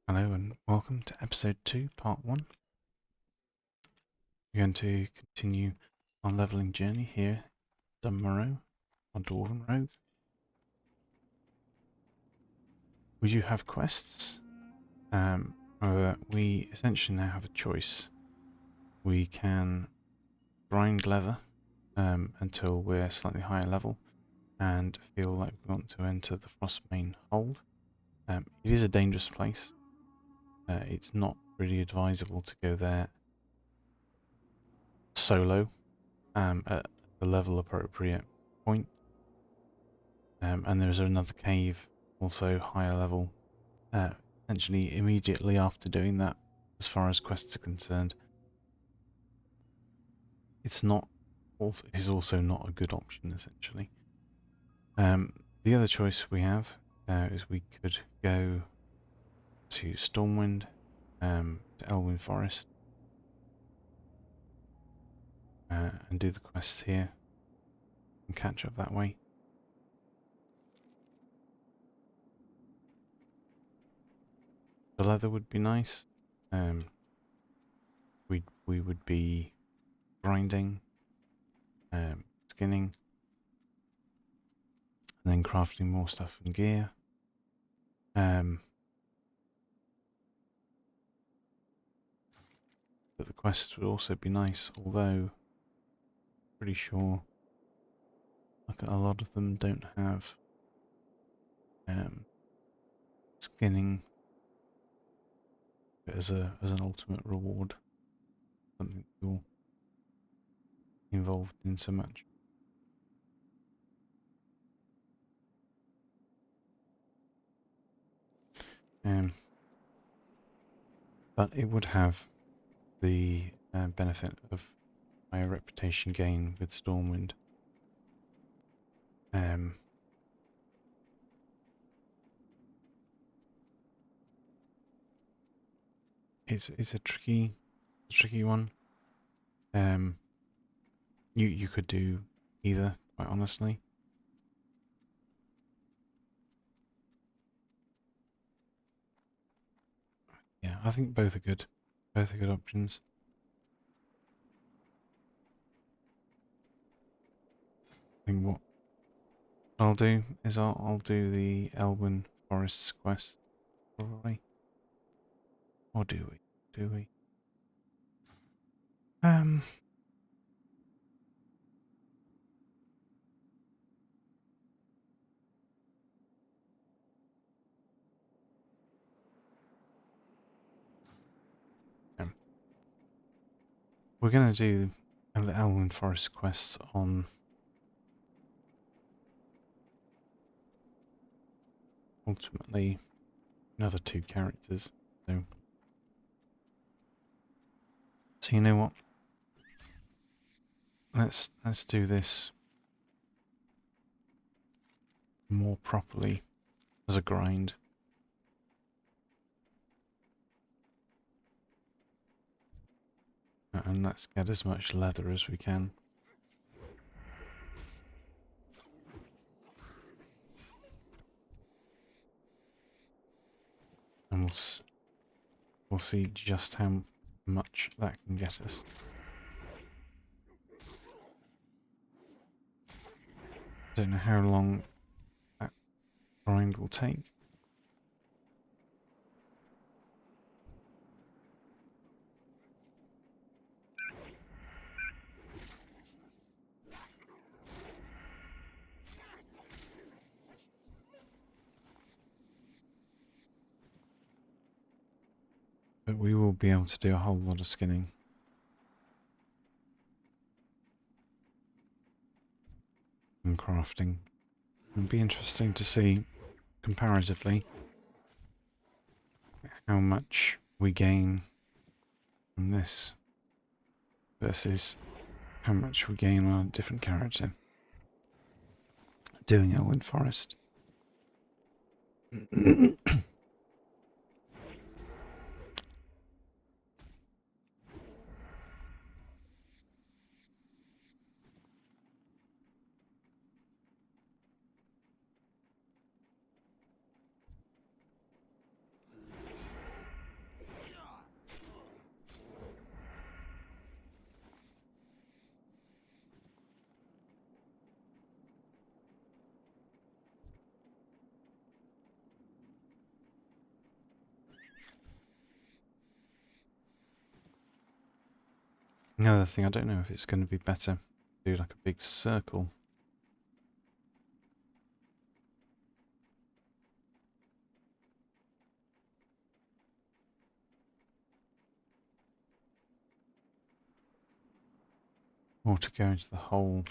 Hello and welcome to episode 2, part 1. We're going to continue our leveling journey here at Dunmorrow, our Dwarven Rogue. We do have quests, however we essentially now have a choice. We can grind leather until we're slightly higher level and feel like we want to enter the Frostbane Hold. It is a dangerous place. It's not really advisable to go there solo at the level appropriate point. And there's another cave, also higher level, essentially immediately after doing that, as far as quests are concerned. It's also not a good option, essentially. The other choice we have is we could go to Stormwind, to Elwyn Forest, and do the quests here and catch up that way. The leather would be nice. We would be grinding, skinning, and then crafting more stuff and gear. But the quests would also be nice, although pretty sure like a lot of them don't have skinning as an ultimate reward, something you're involved in so much. But it would have the benefit of higher reputation gain with Stormwind. It's a tricky one. You could do either, quite honestly. Yeah, I think both are good. Both are good options. I think what I'll do is I'll do the Elwyn Forest quest, probably. Or do we? Do we? Um, we're gonna do the Elwyn Forest quests on ultimately another 2 characters. So you know what? Let's do this more properly as a grind. And let's get as much leather as we can. And we'll see just how much that can get us. Don't know how long that grind will take. But we will be able to do a whole lot of skinning. And crafting. It'll be interesting to see, comparatively, how much we gain from this versus how much we gain on a different character doing Elwyn Forest. Another thing, I don't know if it's going to be better to do like a big circle. Or to go into the whole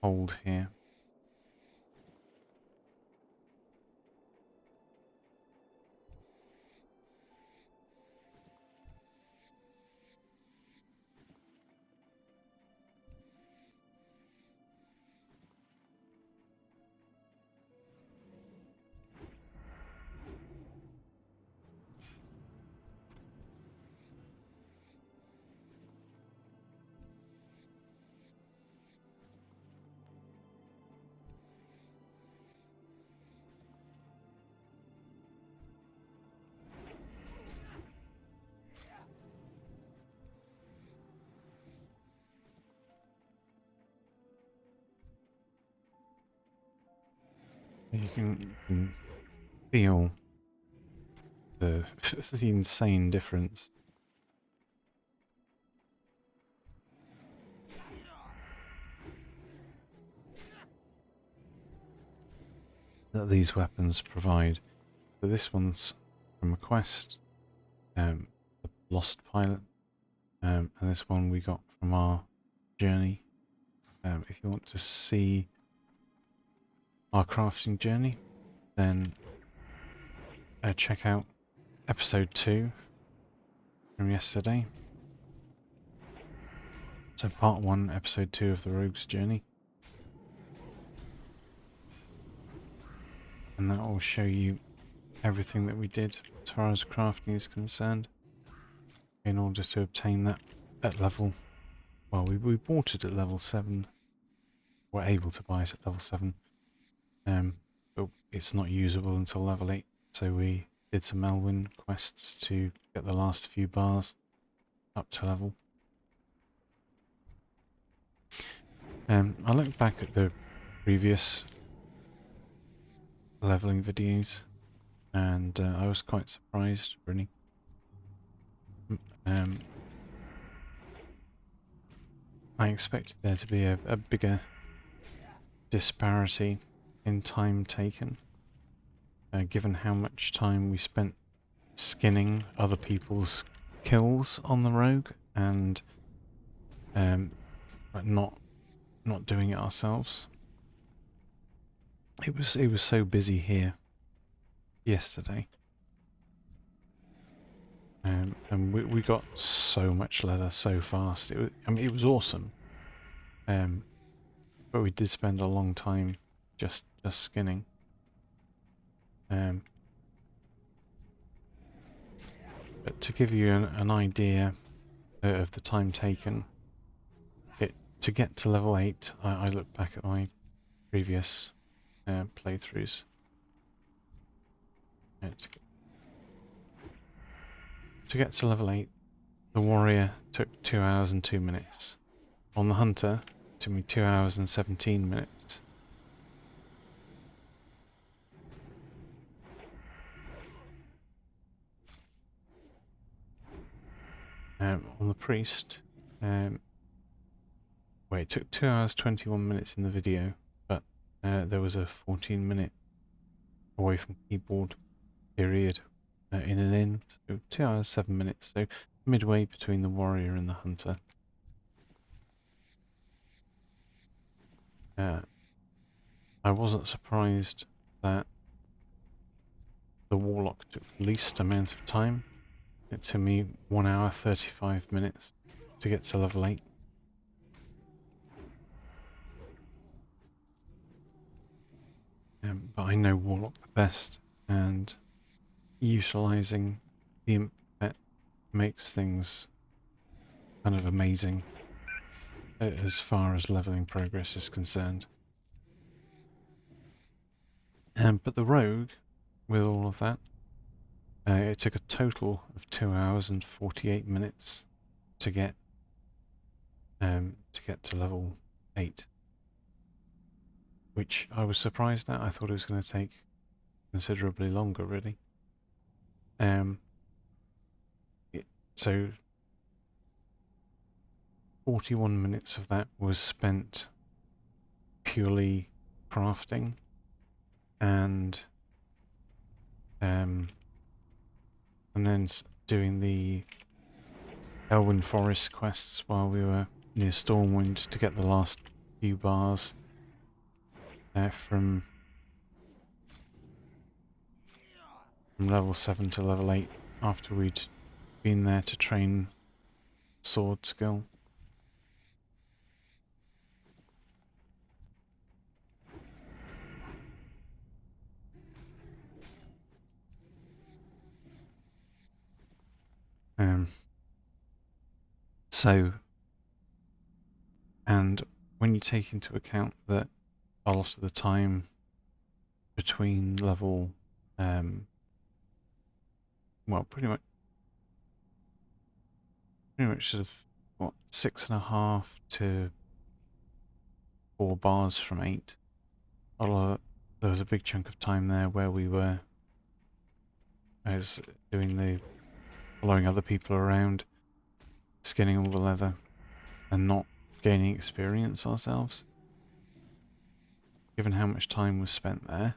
hold here. You can feel the the insane difference that these weapons provide. So this one's from a quest, the Lost Pilot, and this one we got from our journey. If you want to see our crafting journey, then check out episode 2 from yesterday. So part 1, episode 2 of the Rogue's Journey. And that will show you everything that we did as far as crafting is concerned in order to obtain that at level, well, we bought it at level 7, we're able to buy it at level 7, but it's not usable until level 8, so we did some Elwyn quests to get the last few bars up to level. I looked back at the previous leveling videos and I was quite surprised, really. I expected there to be a bigger disparity in time taken, given how much time we spent skinning other people's kills on the rogue and not doing it ourselves. It was so busy here yesterday, and we got so much leather so fast. It was awesome, but we did spend a long time just skinning. But to give you an idea of the time taken, to get to level 8, I look back at my previous playthroughs. To get to level 8, the warrior took 2 hours and 2 minutes. On the hunter, it took me 2 hours and 17 minutes. On the priest, it took 2 hours 21 minutes in the video, but there was a 14-minute away from keyboard period in an inn, so 2 hours 7 minutes, so midway between the warrior and the hunter. I wasn't surprised that the warlock took the least amount of time. It took me 1 hour 35 minutes to get to level 8. But I know warlock the best, and utilising the imp pet makes things kind of amazing as far as leveling progress is concerned. But the rogue, with all of that, it took a total of 2 hours and 48 minutes to get to level 8, which I was surprised at. I thought it was going to take considerably longer, really. So 41 minutes of that was spent purely crafting and then doing the Elwyn Forest quests while we were near Stormwind to get the last few bars from level 7 to level 8 after we'd been there to train sword skill. So, and when you take into account that a lot of the time between level, well, pretty much sort of, what, 6.5 to 4 bars from 8. There was a big chunk of time there where we were following other people around, skinning all the leather, and not gaining experience ourselves. Given how much time was spent there,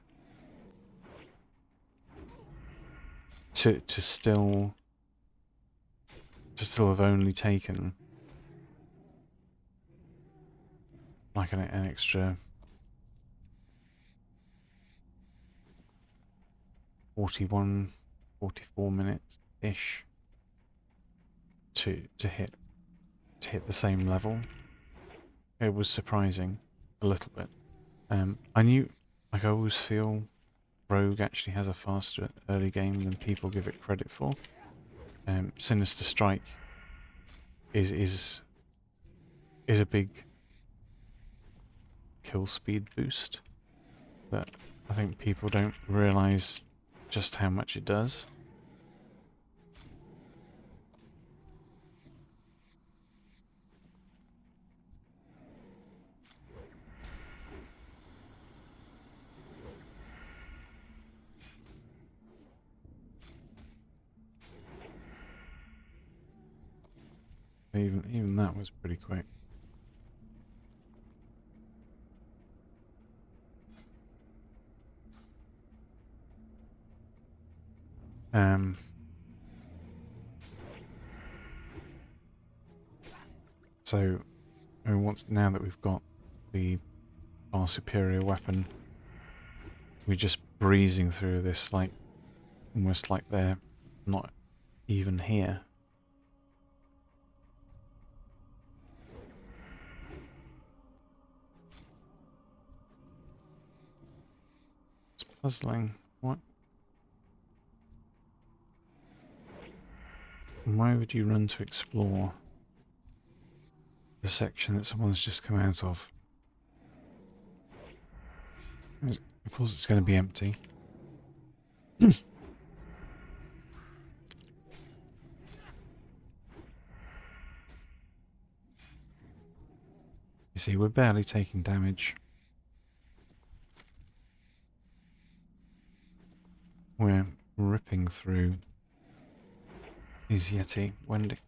to still have only taken like an extra 41, 44 minutes ish to hit the same level. It was surprising a little bit. I knew, like, I always feel Rogue actually has a faster early game than people give it credit for. Sinister Strike is a big kill speed boost that I think people don't realise just how much it does. Even that was pretty quick. So, I mean, now that we've got the far superior weapon, we're just breezing through this, like, almost like they're not even here. It's puzzling. What? Why would you run to explore the section that someone's just come out of? Of course it's going to be empty. You see, we're barely taking damage. We're ripping through these Yeti. Wendy.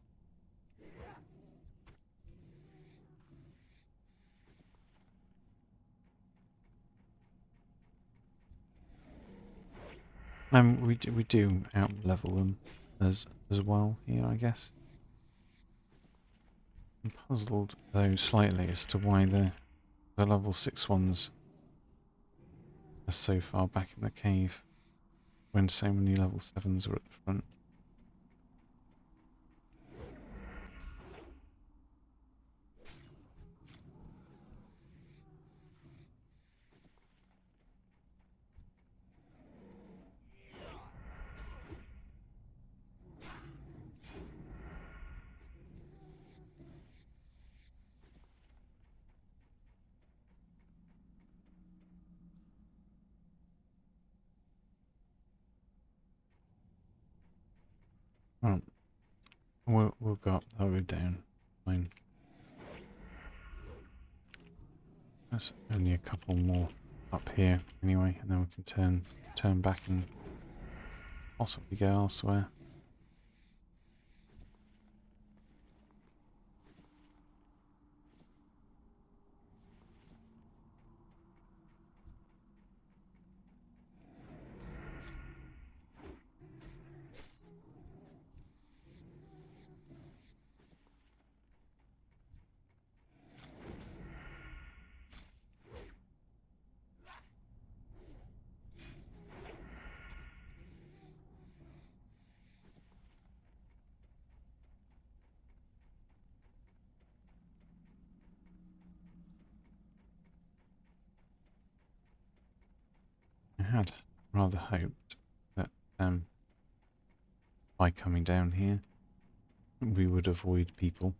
We do out level them as well here, I guess. I'm puzzled though slightly as to why the level 6 ones are so far back in the cave when so many level 7s are at the front. Well, we'll go up, I'll go down. Fine. There's only a couple more up here anyway, and then we can turn back and possibly go elsewhere. had rather hoped that by coming down here we would avoid people.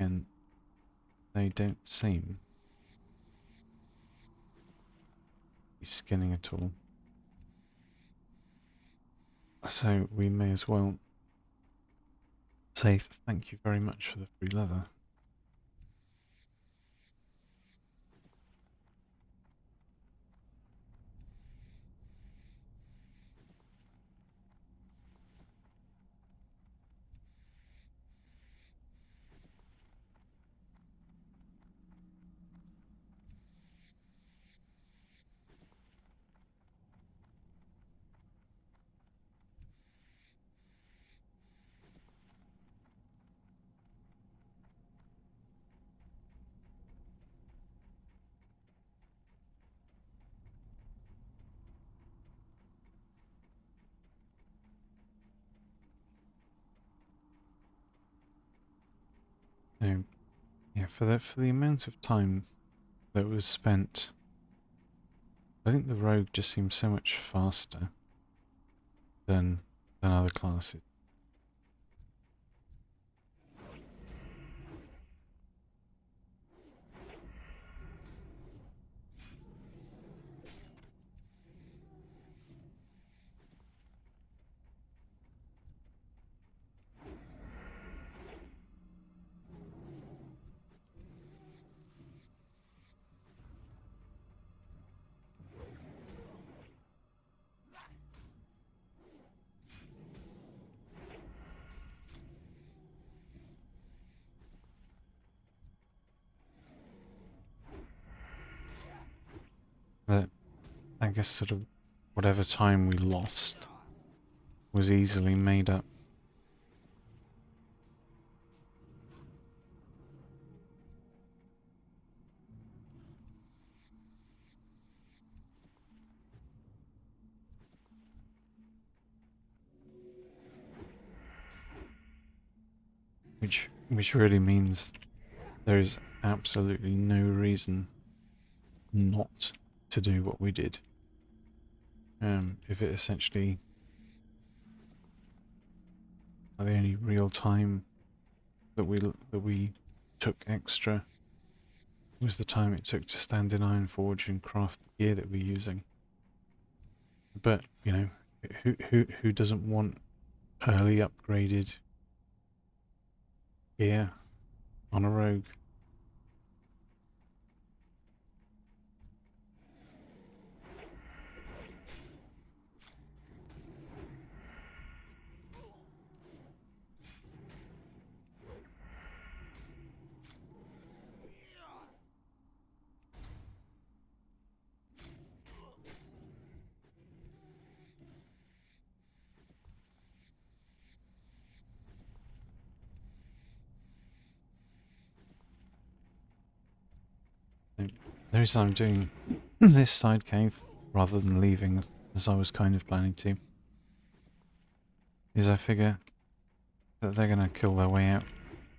And they don't seem to be skinning at all. So we may as well say thank you very much for the free leather. Now, yeah, for the amount of time that was spent, I think the rogue just seems so much faster than other classes. That I guess sort of whatever time we lost was easily made up. Which really means there is absolutely no reason not to do what we did. If it essentially the only real time that we took extra was the time it took to stand in Ironforge and craft the gear that we're using. But you know, who doesn't want early upgraded gear on a rogue? The reason I'm doing this side cave rather than leaving as I was kind of planning to is I figure that they're going to kill their way out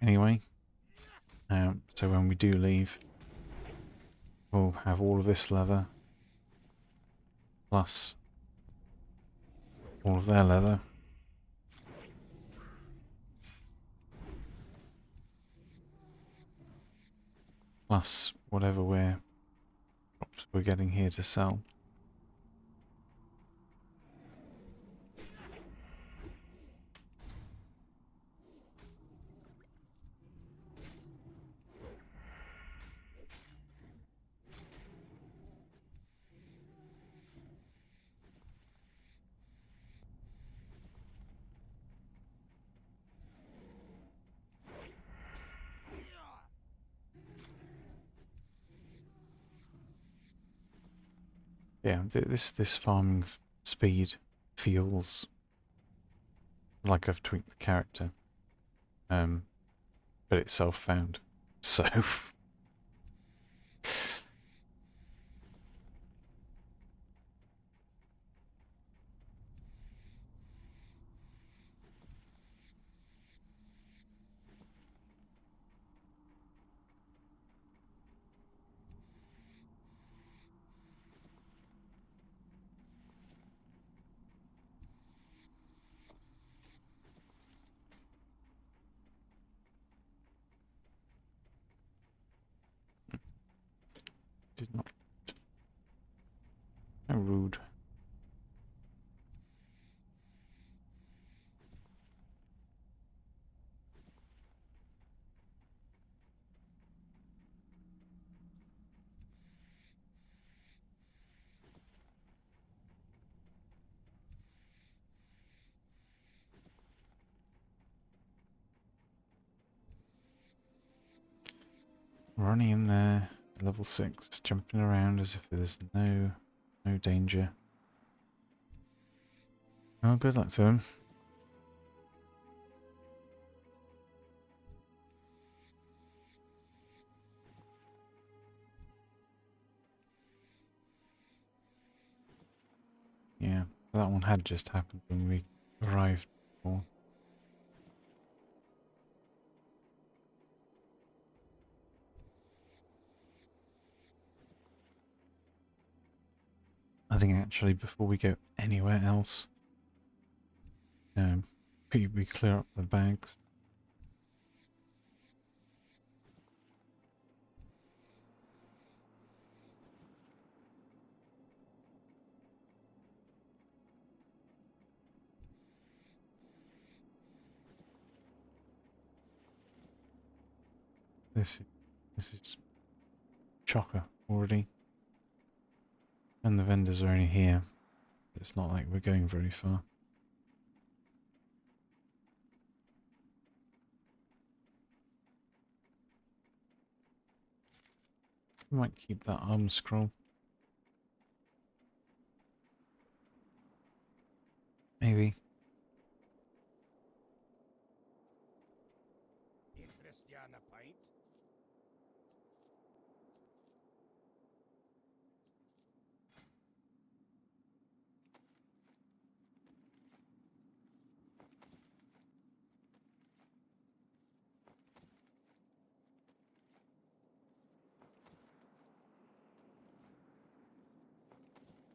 anyway. So when we do leave, we'll have all of this leather plus all of their leather. Plus whatever we're getting here to sell. Yeah, this farming speed feels like I've tweaked the character, but it's self-found, so rude. Running in there, level 6, jumping around as if there's no danger. Oh, good luck to him. Yeah, that one had just happened when we arrived before. I think actually before we go anywhere else, we clear up the bags. This is chocker already. And the vendors are only here. It's not like we're going very far. We might keep that arm scroll. Maybe. Christiana pint.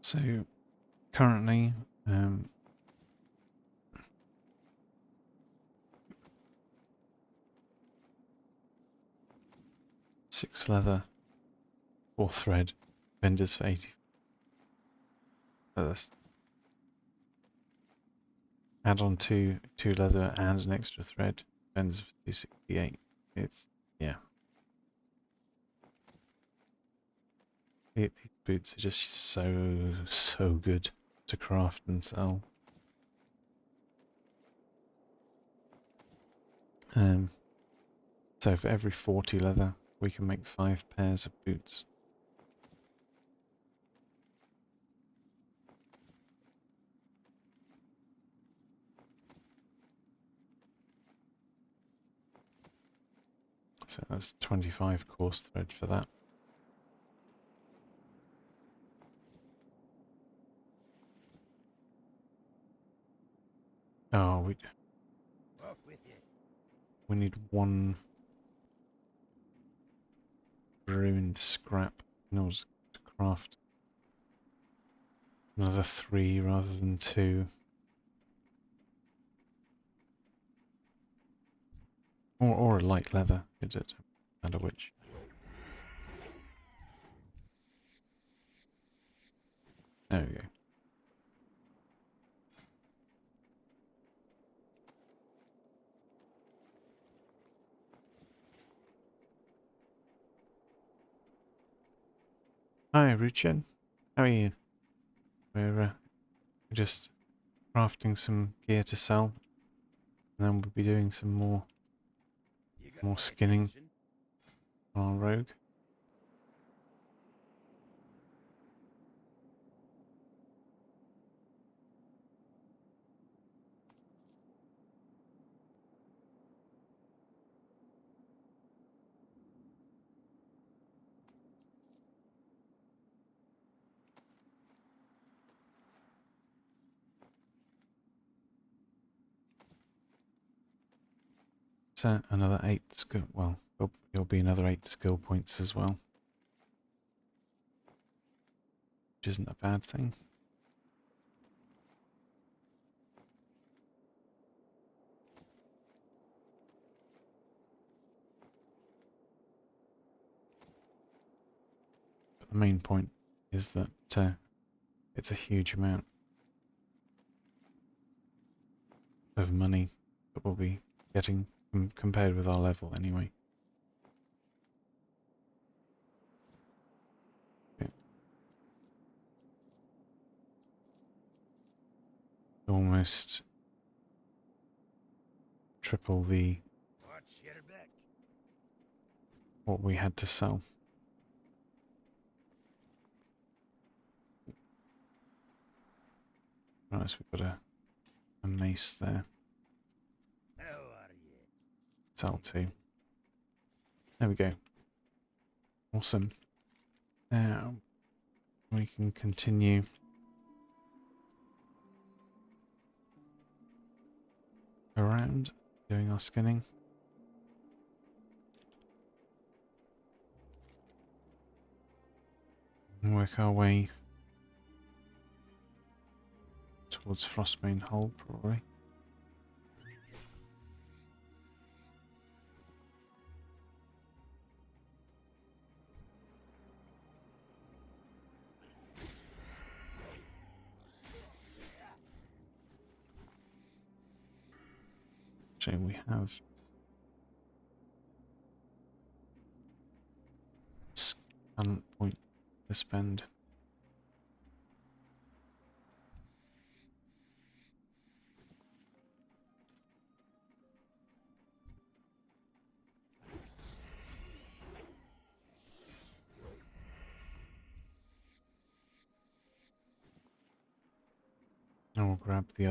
So currently, 6 leather, 4 thread, vendors for 80. That's add on 2 leather and an extra thread, vendors for 268. It's, yeah. These boots are just so good to craft and sell. So for every 40 leather, we can make 5 pairs of boots. So that's 25 coarse thread for that. Oh, Off with you. we need 1 ruined scrap in order to craft another 3 rather than 2. Or a light leather, it doesn't matter which. There we go. Hi, Ruchen. How are you? We're just crafting some gear to sell, and then we'll be doing some more You got more my skinning attention. on our rogue. So another 8 skill. Well, there'll be another 8 skill points as well, which isn't a bad thing. But the main point is that It's a huge amount of money that we'll be getting compared with our level anyway. Okay. Almost triple the Watch your back. what we had to sell. Right, so we've got a mace there. How are you? Sell to. There we go. Awesome. Now we can continue around doing our skinning. And work our way towards Frostbane Hold, probably. Actually, we have talent point to spend. And we'll grab the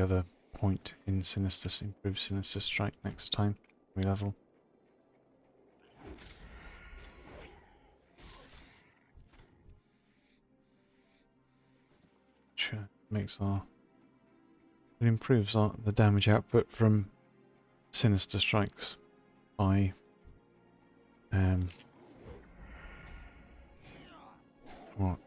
other point in Sinister, improve Sinister Strike next time we level. Which makes it improves the damage output from Sinister Strikes by what?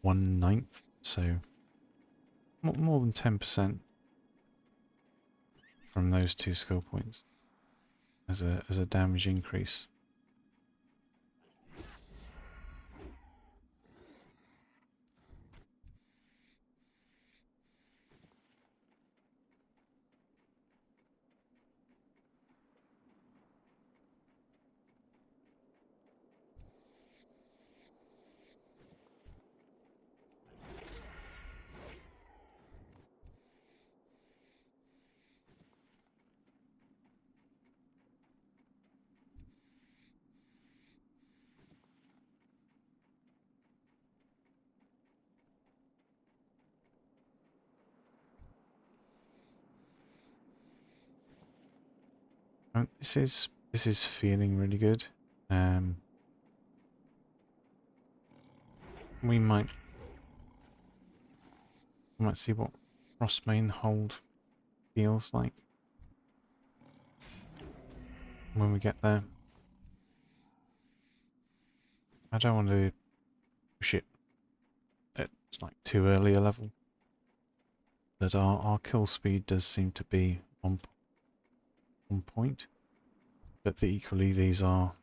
1/9, so more than 10% from those two skill points as a damage increase. This is feeling really good. We might see what Frostbane Hold feels like when we get there. I don't want to push it at like too early a level, but our kill speed does seem to be on point. But equally, these are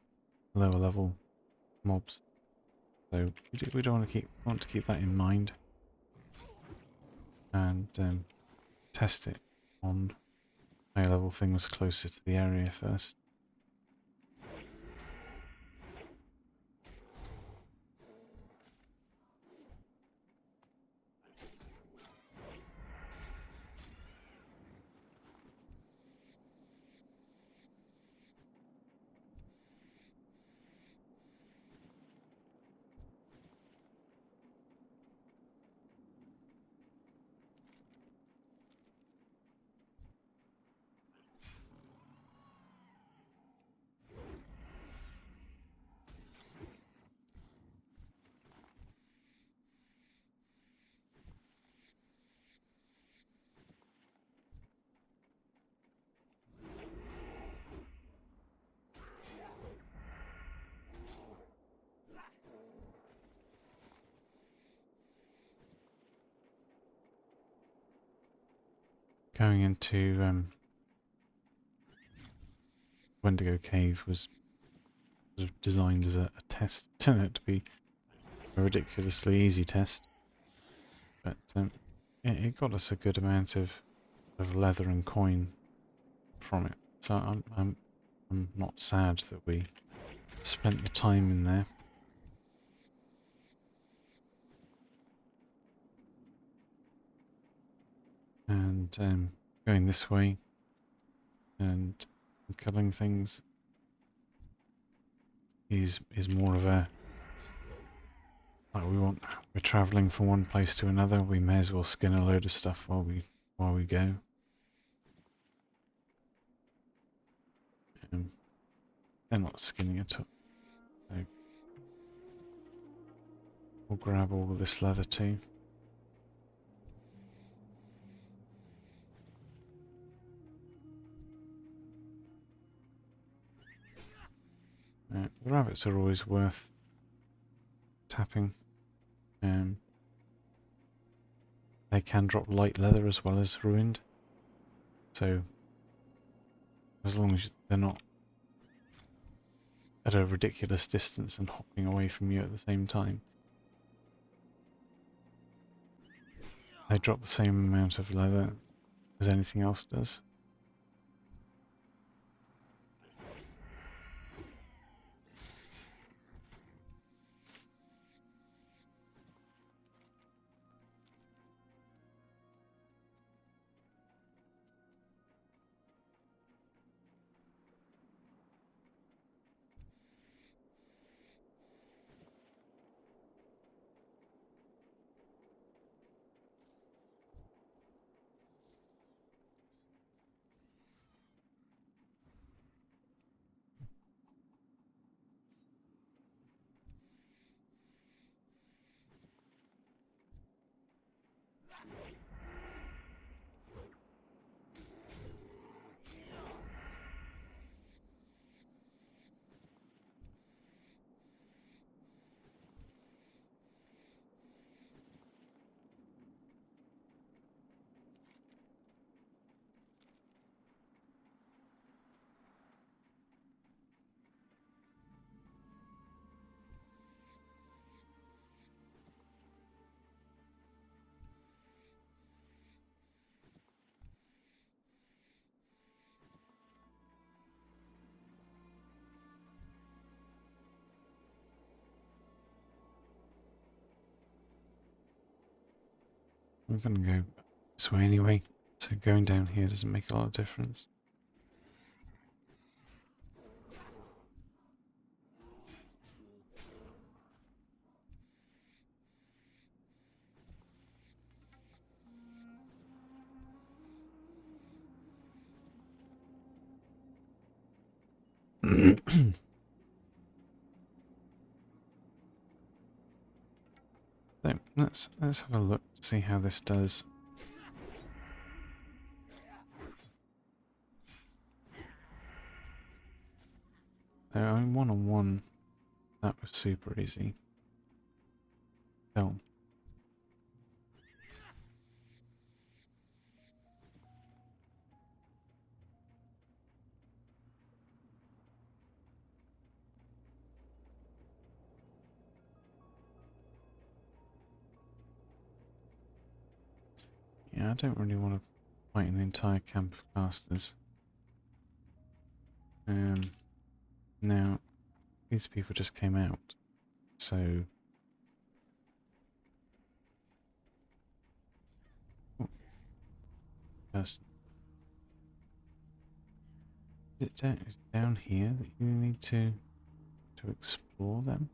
lower level mobs, so we don't want to keep that in mind and test it on high level things closer to the area first. Going into Wendigo Cave was sort of designed as a test. It turned out to be a ridiculously easy test, but it got us a good amount of leather and coin from it. So I'm not sad that we spent the time in there. And going this way and killing things is more of a like we're travelling from one place to another. We may as well skin a load of stuff while we go. They're not skinning it up. So we'll grab all of this leather too. The rabbits are always worth tapping. They can drop light leather as well as ruined. So as long as they're not at a ridiculous distance and hopping away from you at the same time, they drop the same amount of leather as anything else does. We're going to go this way anyway, so going down here doesn't make a lot of difference. So let's have a look to see how this does. So I'm one-on-one. That was super easy. Oh. Yeah, I don't really want to fight an entire camp of casters. Now, these people just came out, so... Oh, first... Is it down here that you need to explore them?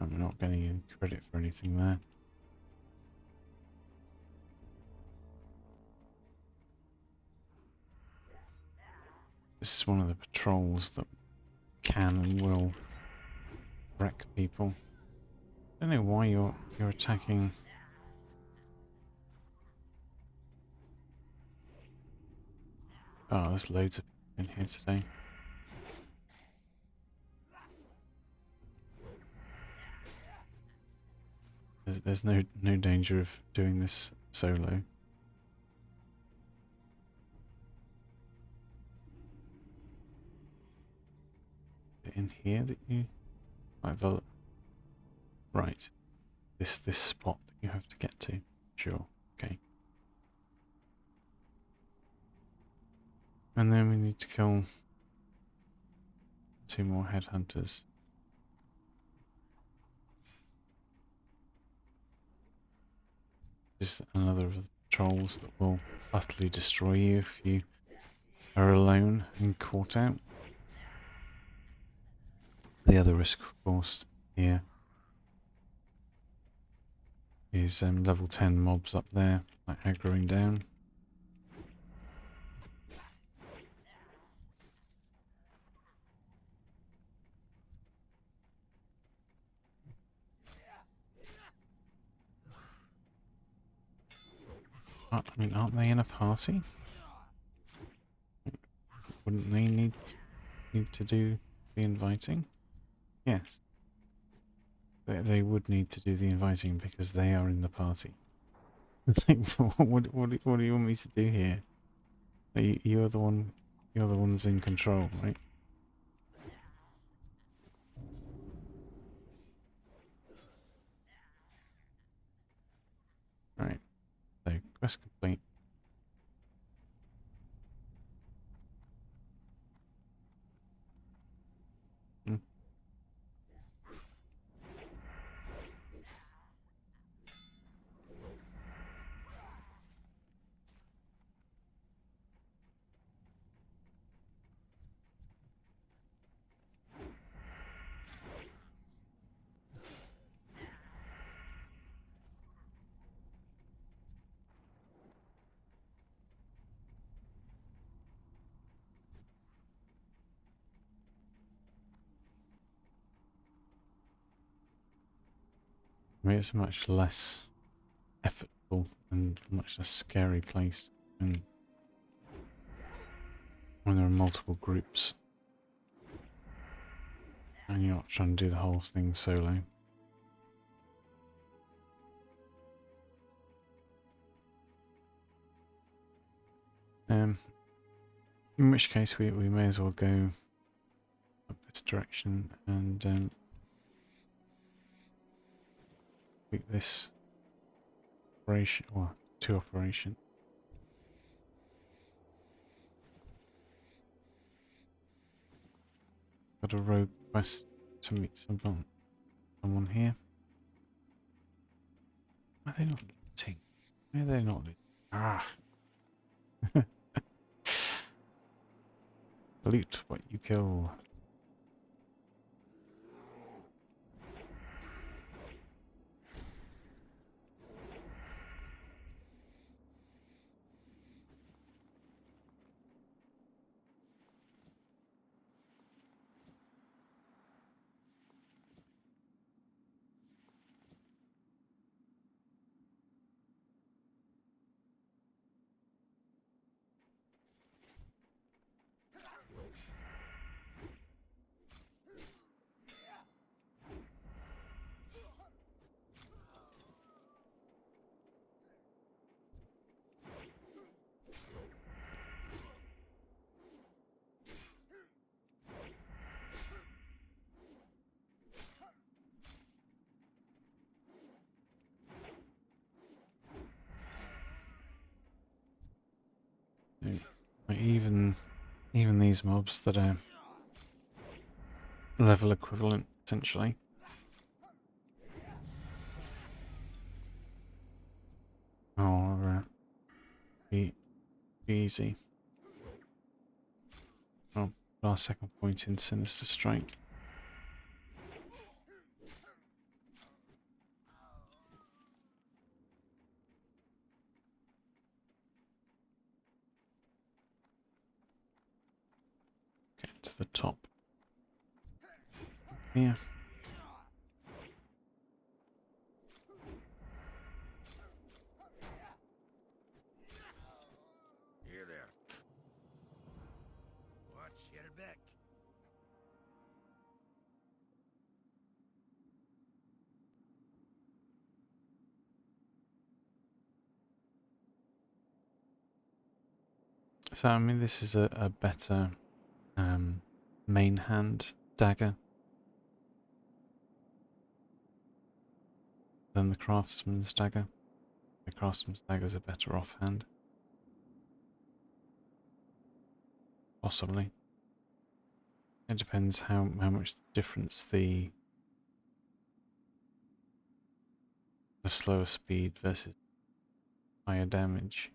I'm not getting any credit for anything there. This is one of the patrols that can and will wreck people. I don't know why you're attacking. Oh, there's loads of people in here today. There's no danger of doing this solo. in here that you like the right? This spot that you have to get to. Sure. Okay. And then we need to kill 2 more headhunters. This is another of the trolls that will utterly destroy you if you are alone and caught out. The other risk, of course, here is level 10 mobs up there, like aggroing down. I mean, aren't they in a party? Wouldn't they need to do the inviting? Yes. They would need to do the inviting because they are in the party. It's like, what do you want me to do here? You're the ones in control, right? Right. So quest complete. Hmm. I mean, it's a much less effortful and much less scary place and when there are multiple groups and you're not trying to do the whole thing solo. In which case we may as well go up this direction and take this operation, well, 2 operation. Got a rogue quest to meet someone here. Why are they not looting? Why are they not looting? Ah! Loot what you kill. Like even these mobs that are level equivalent, essentially. Oh, be easy. Oh, our second point in Sinister Strike. Get to the top. Here. Here there. Watch your back. So I mean, this is a better main hand dagger than the craftsman's dagger. The craftsman's daggers are better offhand. Possibly. It depends how much difference the slower speed versus higher damage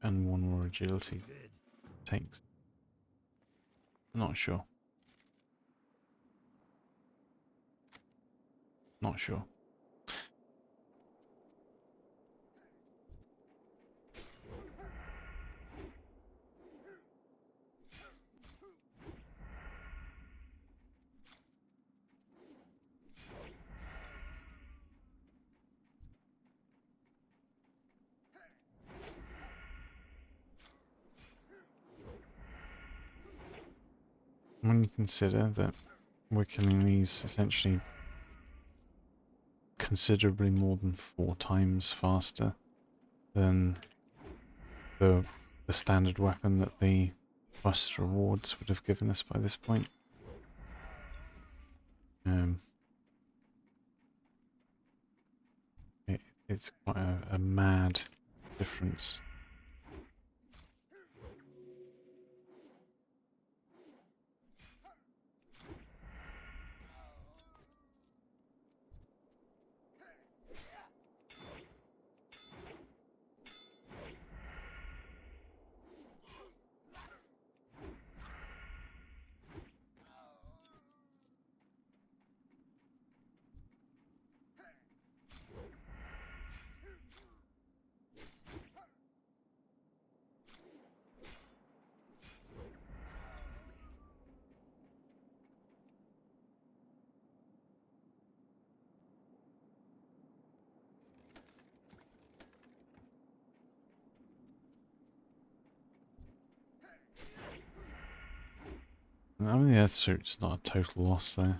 and one more agility Good. takes. Not sure. Not sure. When you consider that we're killing these essentially considerably more than 4 times faster than the standard weapon that the quest rewards would have given us by this point. It's quite a mad difference. I mean, the Earth suit's not a total loss there.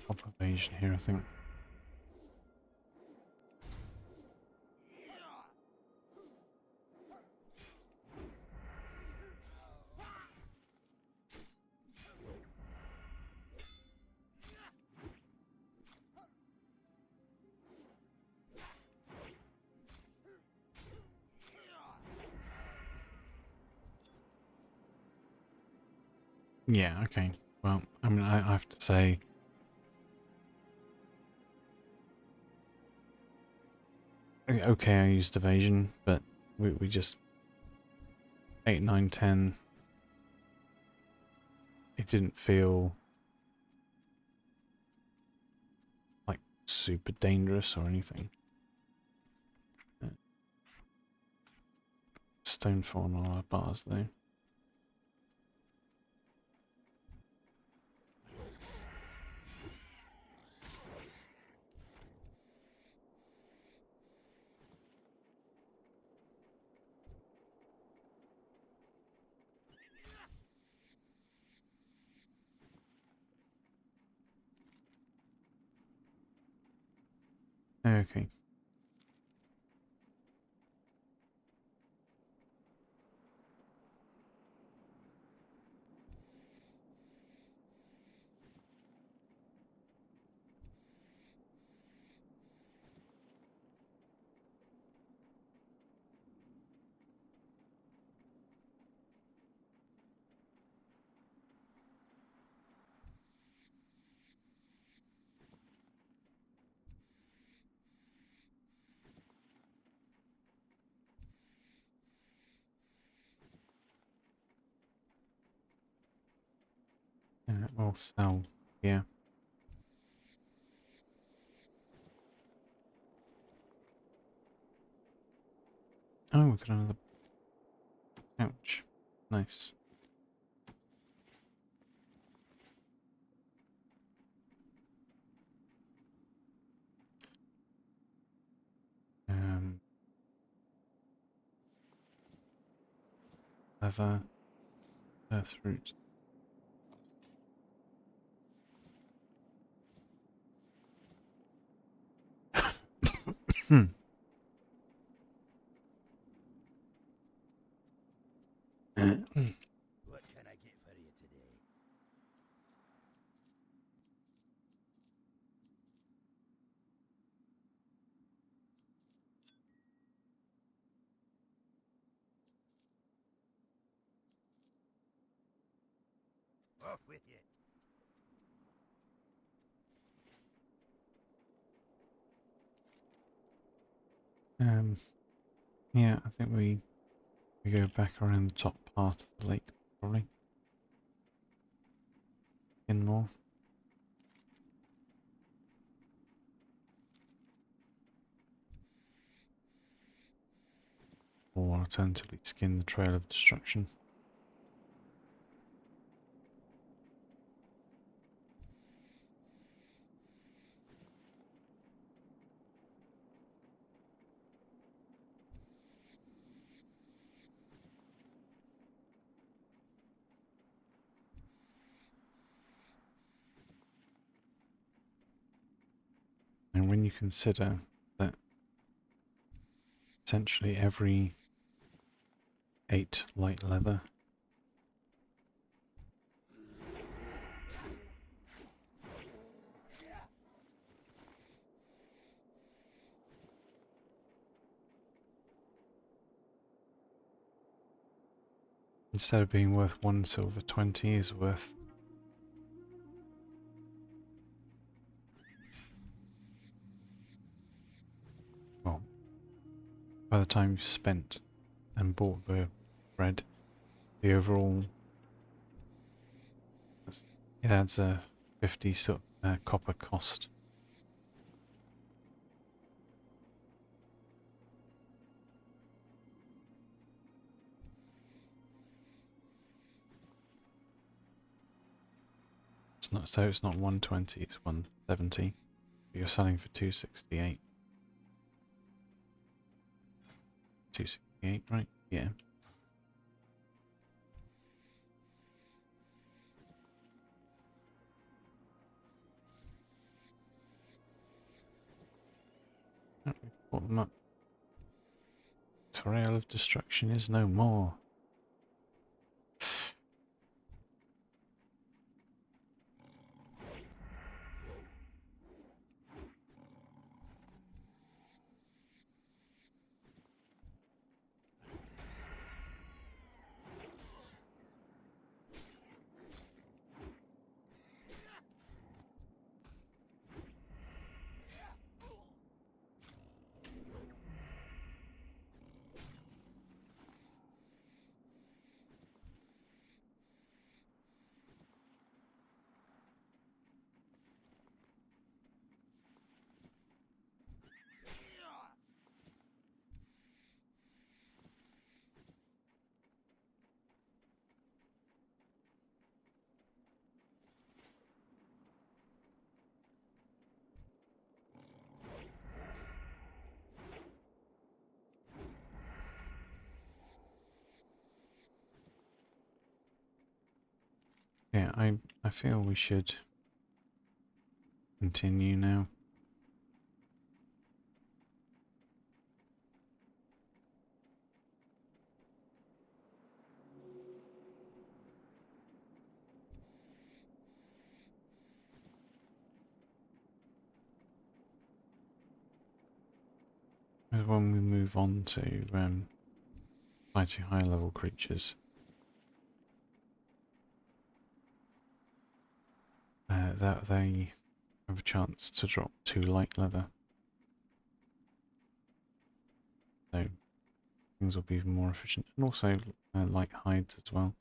Top evasion here, I think. Yeah, okay. Well, I mean, I have to say, okay, I used evasion, but we just 8, 9, 10. It didn't feel like super dangerous or anything. Stonefall on all our bars though. Okay. We'll sell here. Oh, we got another pouch. Nice. Um, leather, earthroot. Hmm. What can I get for you today? Off with you. Yeah, I think we go back around the top part of the lake, probably. In more. Or alternatively skin the Trail of Destruction. And when you consider that essentially every 8 light leather instead of being worth 1 silver 20 is worth, well, by the time you've spent and bought the bread, the overall, it adds a 50 copper cost. It's not, so it's not 120, it's 170. But you're selling for 268. 268, right? Yeah. Oh, we bought them up. Trail of Destruction is no more. Yeah, I feel we should continue now. And when we move on to fighting higher level creatures, that they have a chance to drop 2 light leather. So things will be even more efficient, and also light hides as well.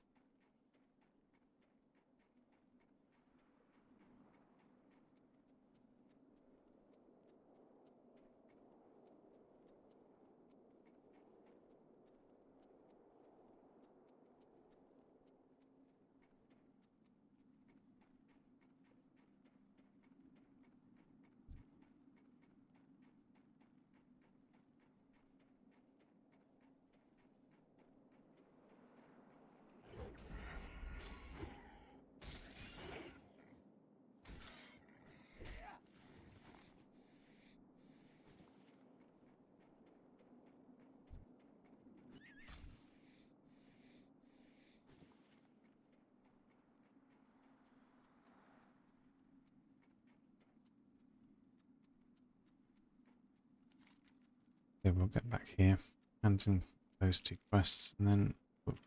Okay, we'll get back here, hand in those 2 quests, and then book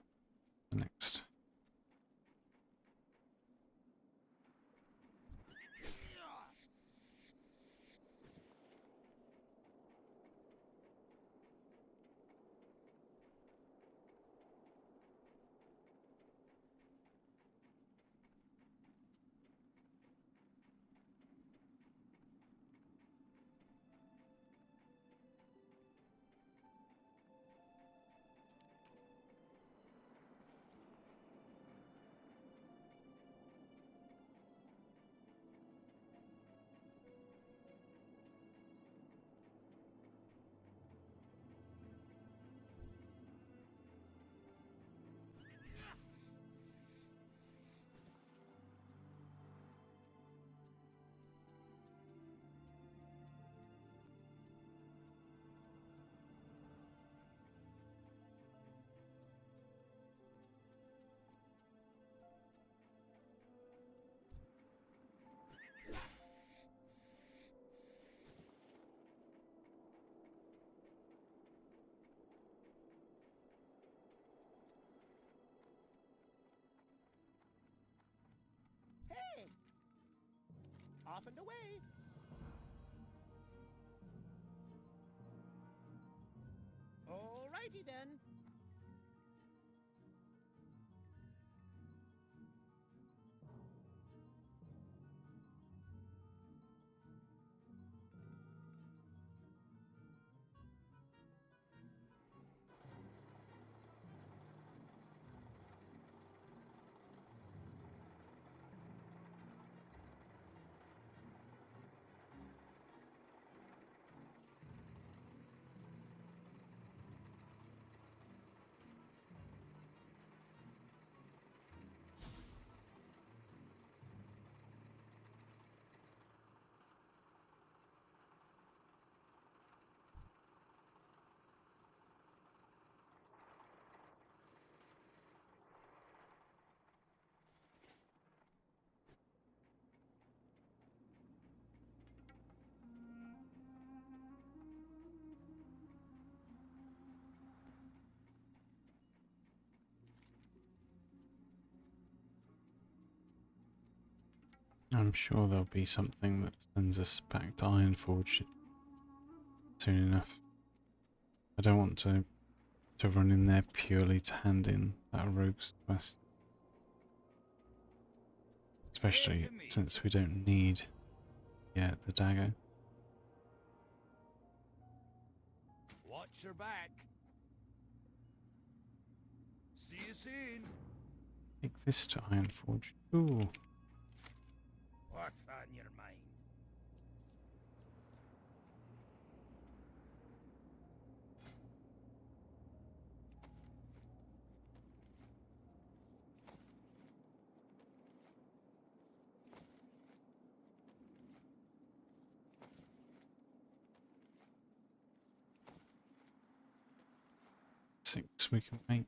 the next. Hey! Off and away! Alrighty then. I'm sure there'll be something that sends us back to Ironforge soon enough. I don't want to run in there purely to hand in that rogue's quest. Especially since we don't need yet the dagger. Watch your back. See you soon. Take this to Ironforge. Ooh. What's on your mind? Six we can make.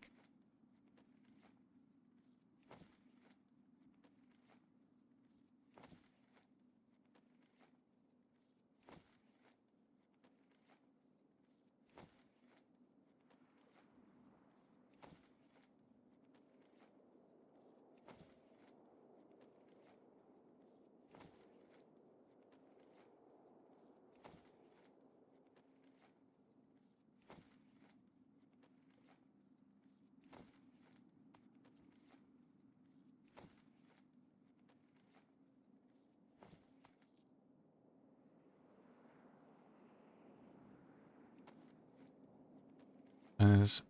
There's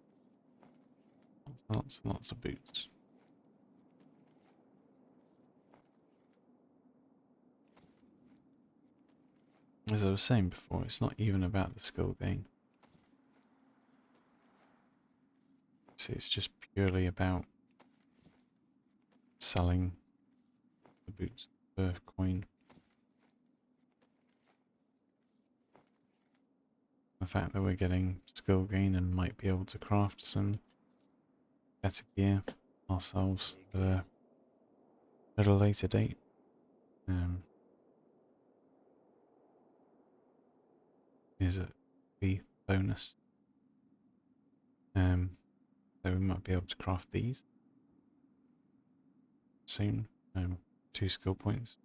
lots and lots of boots. As I was saying before, it's not even about the skill gain. See, it's just purely about selling the boots per coin. The fact that we're getting skill gain and might be able to craft some better gear ourselves at a later date. Is a bonus. So we might be able to craft these soon. 2 skill points.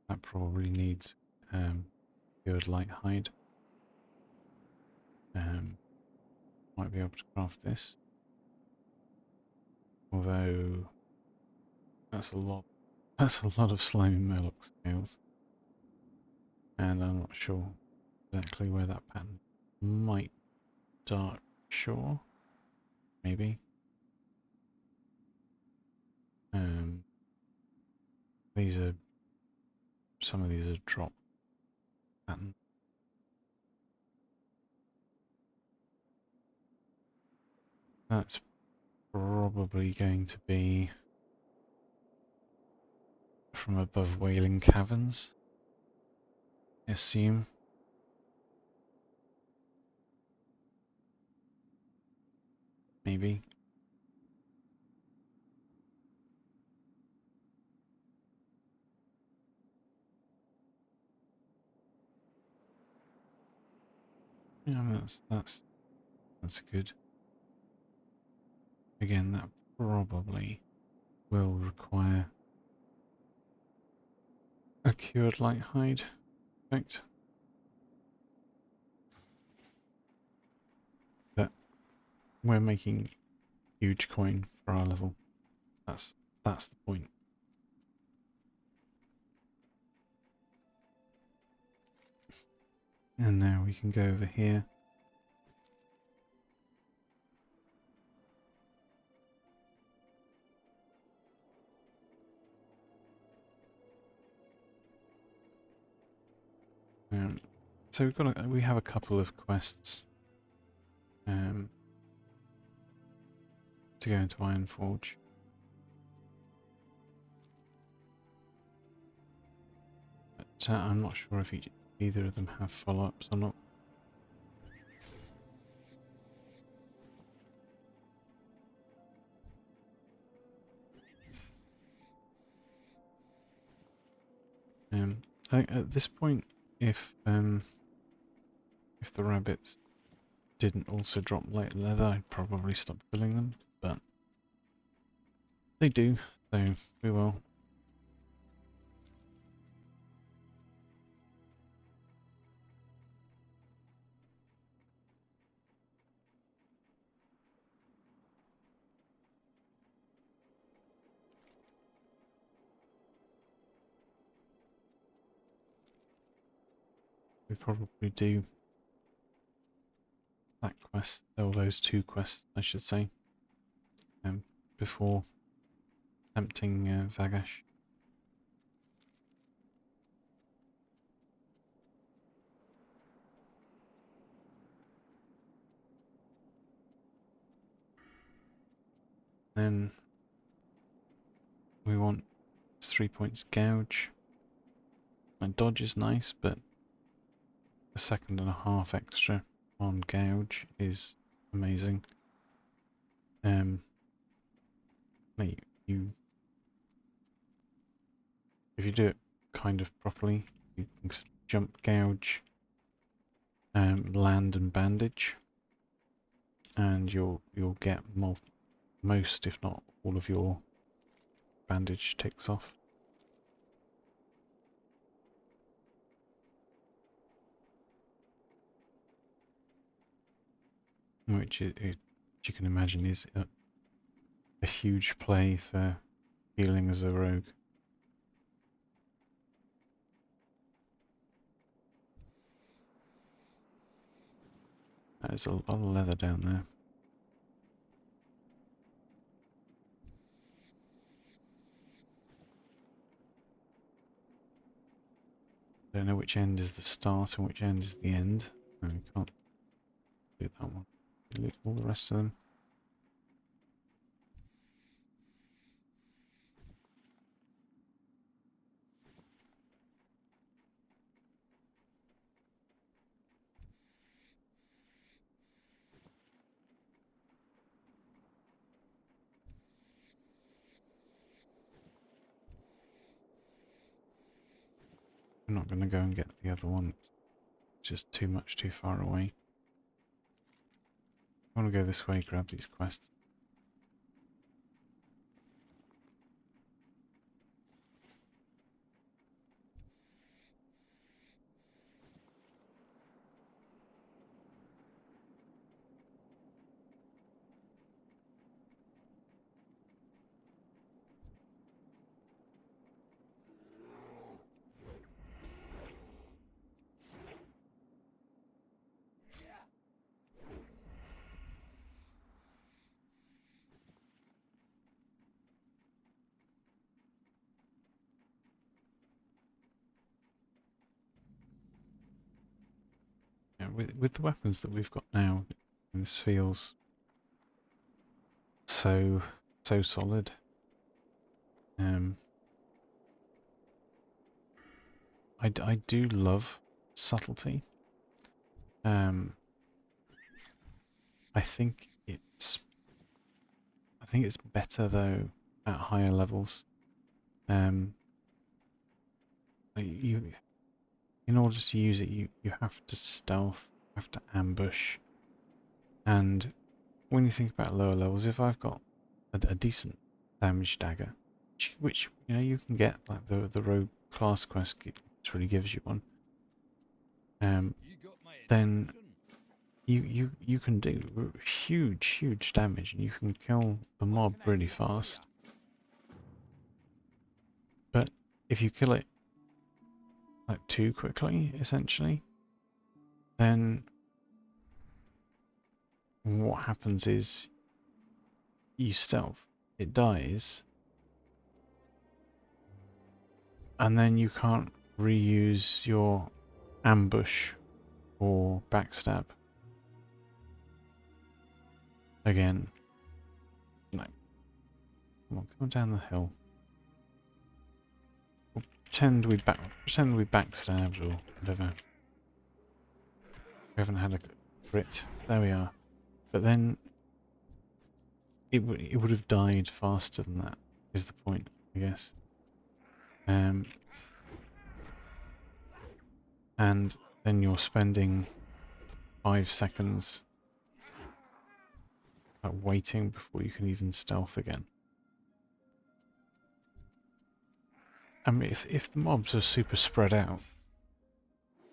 That probably needs cured light hide. Might be able to craft this. Although that's a lot. That's a lot of slimy murloc scales, and I'm not sure exactly where that pattern might start. Sure, maybe. These are some of these are drop patterns. That's probably going to be from above Wailing Caverns, I assume. Maybe. Yeah, that's good. Again, that probably will require a cured light hide effect. But we're making huge coin for our level. That's the point. And now we can go over here. So we have a couple of quests to go into Ironforge. But I'm not sure if either of them have follow-ups or not. I think at this point, if the rabbits didn't also drop light leather, I'd probably stop killing them, but they do, so we will. We probably do that quest, or those 2 quests, I should say, before tempting Vagash. Then we want 3 points gouge. My dodge is nice, but a 1.5 extra on gouge is amazing. If you do it kind of properly, you can jump gouge, land and bandage, and you'll get most, if not all, of your bandage ticks off. Which you can imagine is a huge play for healing as a rogue. There's a lot of leather down there. I don't know which end is the start and which end is the end. No, you can't do that one. Delete all the rest of them. I'm not going to go and get the other one. It's just too far away. I want to go this way, grab these quests. Yeah, with the weapons that we've got now, this feels so solid. I do love subtlety. Um, I think it's better though at higher levels. You in order to use it, you have to stealth, have to ambush, and when you think about lower levels, if I've got a decent damage dagger, which you know you can get, like the rogue class quest really gives you one, You got my then attention. you can do huge damage, and you can kill the What mob can I really do for fast. ya? But if you kill it like too quickly, essentially, then what happens is you stealth, it dies, and then you can't reuse your ambush or backstab again. No, come on, come down the hill. We'll pretend we backstabbed or whatever. We haven't had a crit. There we are. But then it would have died faster than that. Is the point, I guess. And then you're spending 5 seconds waiting before you can even stealth again. I mean, if the mobs are super spread out,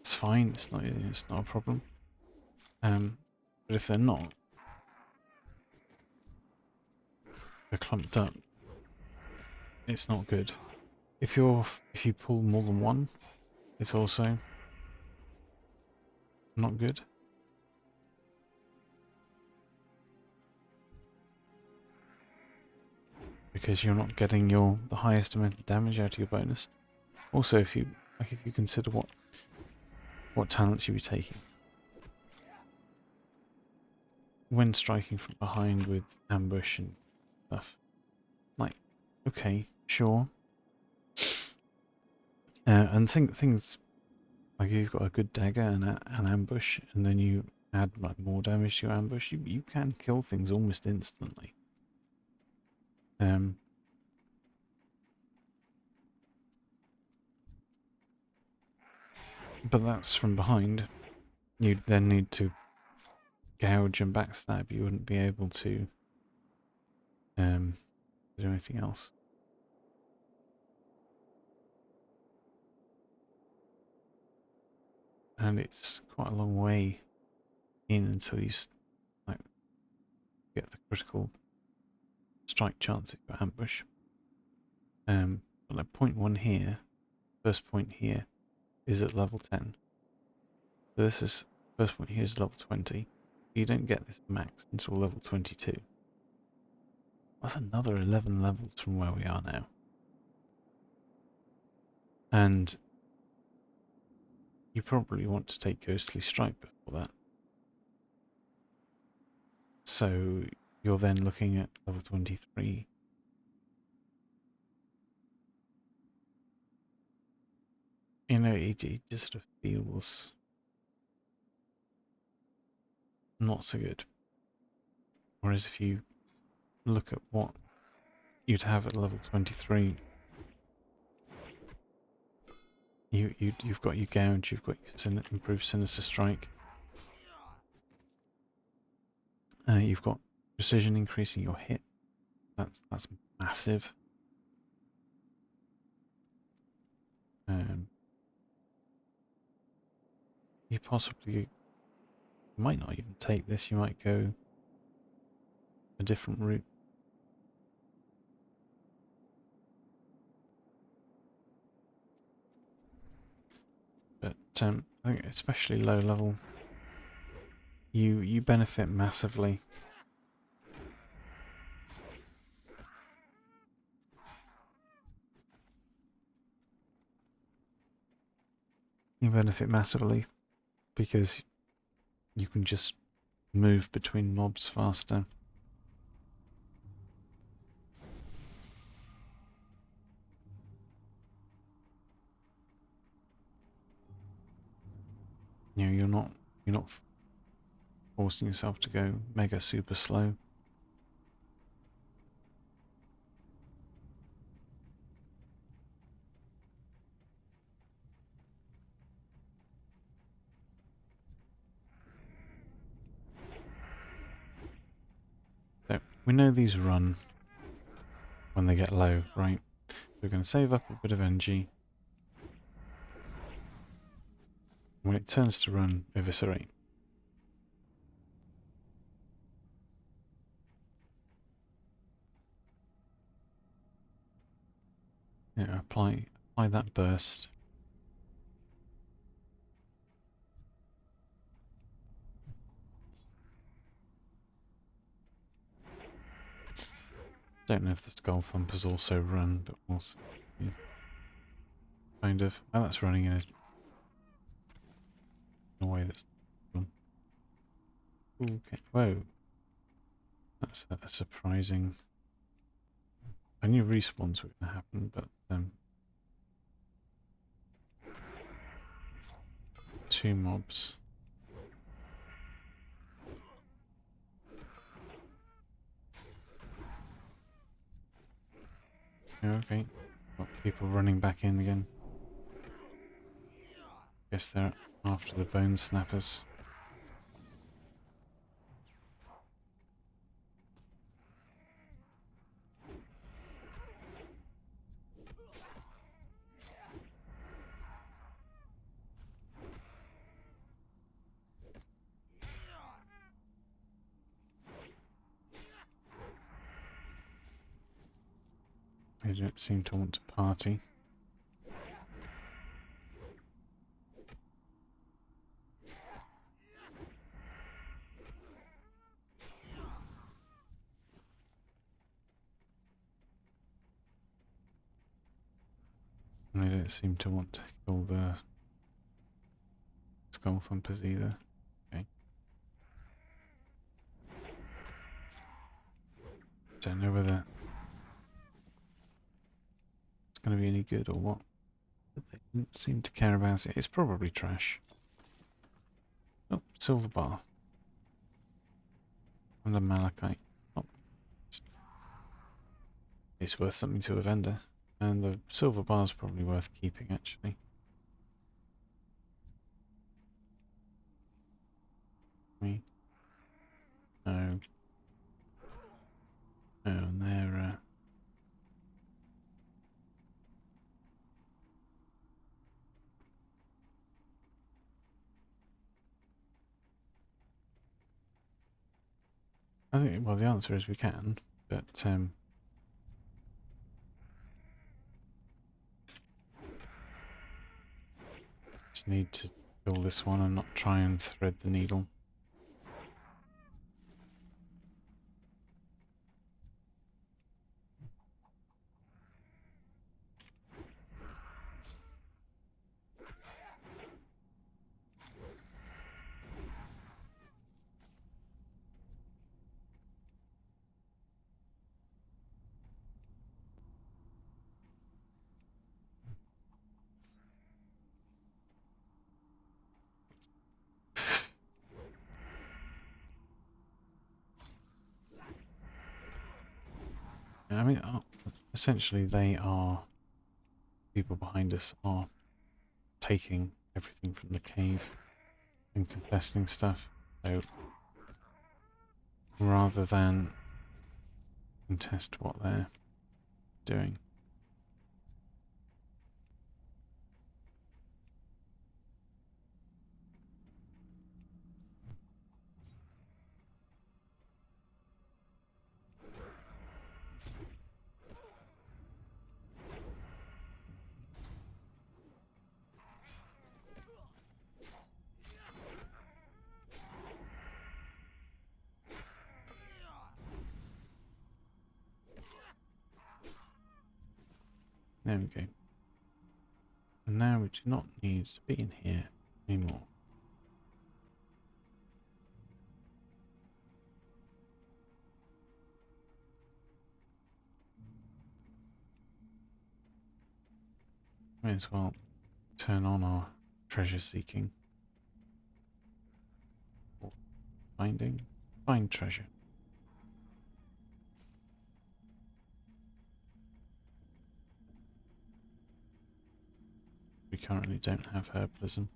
it's fine. It's not a problem. But if they're not, they're clumped up. It's not good. If you pull more than one, it's also not good. Because you're not getting the highest amount of damage out of your bonus. Also, if you consider what talents you'll be taking when striking from behind with ambush and stuff, like, okay, sure. And things like you've got a good dagger and an ambush, and then you add like more damage to your ambush, you can kill things almost instantly. But that's from behind. You'd then need to gouge and backstab. You wouldn't be able to do anything else. And it's quite a long way in until you like get the critical strike chance of your ambush. But like point 1 here, first point here, is at level 10. So this is first point here is level 20. You don't get this max until level 22. That's another 11 levels from where we are now. And you probably want to take Ghostly Strike before that. So you're then looking at level 23. You know, it just sort of feels not so good. Whereas if you look at what you'd have at level 23, you've got your gouge, you've got your improved sinister strike, You've got precision increasing your hit. That's massive. You possibly might not even take this. You might go a different route. But I think especially low level, you benefit massively. You benefit massively because you can just move between mobs faster. You know, you're not forcing yourself to go mega super slow. So we know these run when they get low, right? We're going to save up a bit of energy. When it turns to run, eviscerate. Yeah, apply that burst. Don't know if the Skull Thumpers also run, but we'll see. Yeah. Kind of. Oh, that's running in a way that's fun. Okay. Whoa. That's a surprising. I knew respawns were going to happen, but 2 mobs. Yeah, okay. Got people running back in again. Guess they're after the bone snappers. They don't seem to want to party. And they don't seem to want to kill the Skull Thumpers either. Okay. Don't know whether it's going to be any good or what. But they didn't seem to care about it. It's probably trash. Oh, silver bar. And a malachite. Oh, it's worth something to a vendor. And the silver bar is probably worth keeping, actually. Me. No. No, and they're... I think, well, the answer is we can, but just need to kill this one and not try and thread the needle. I mean, essentially they are... People behind us are taking everything from the cave and contesting stuff. So rather than contest what they're doing. There we go. And now we do not need to be in here anymore. May as well turn on our treasure seeking. Or finding. Find treasure. We currently don't have herbalism.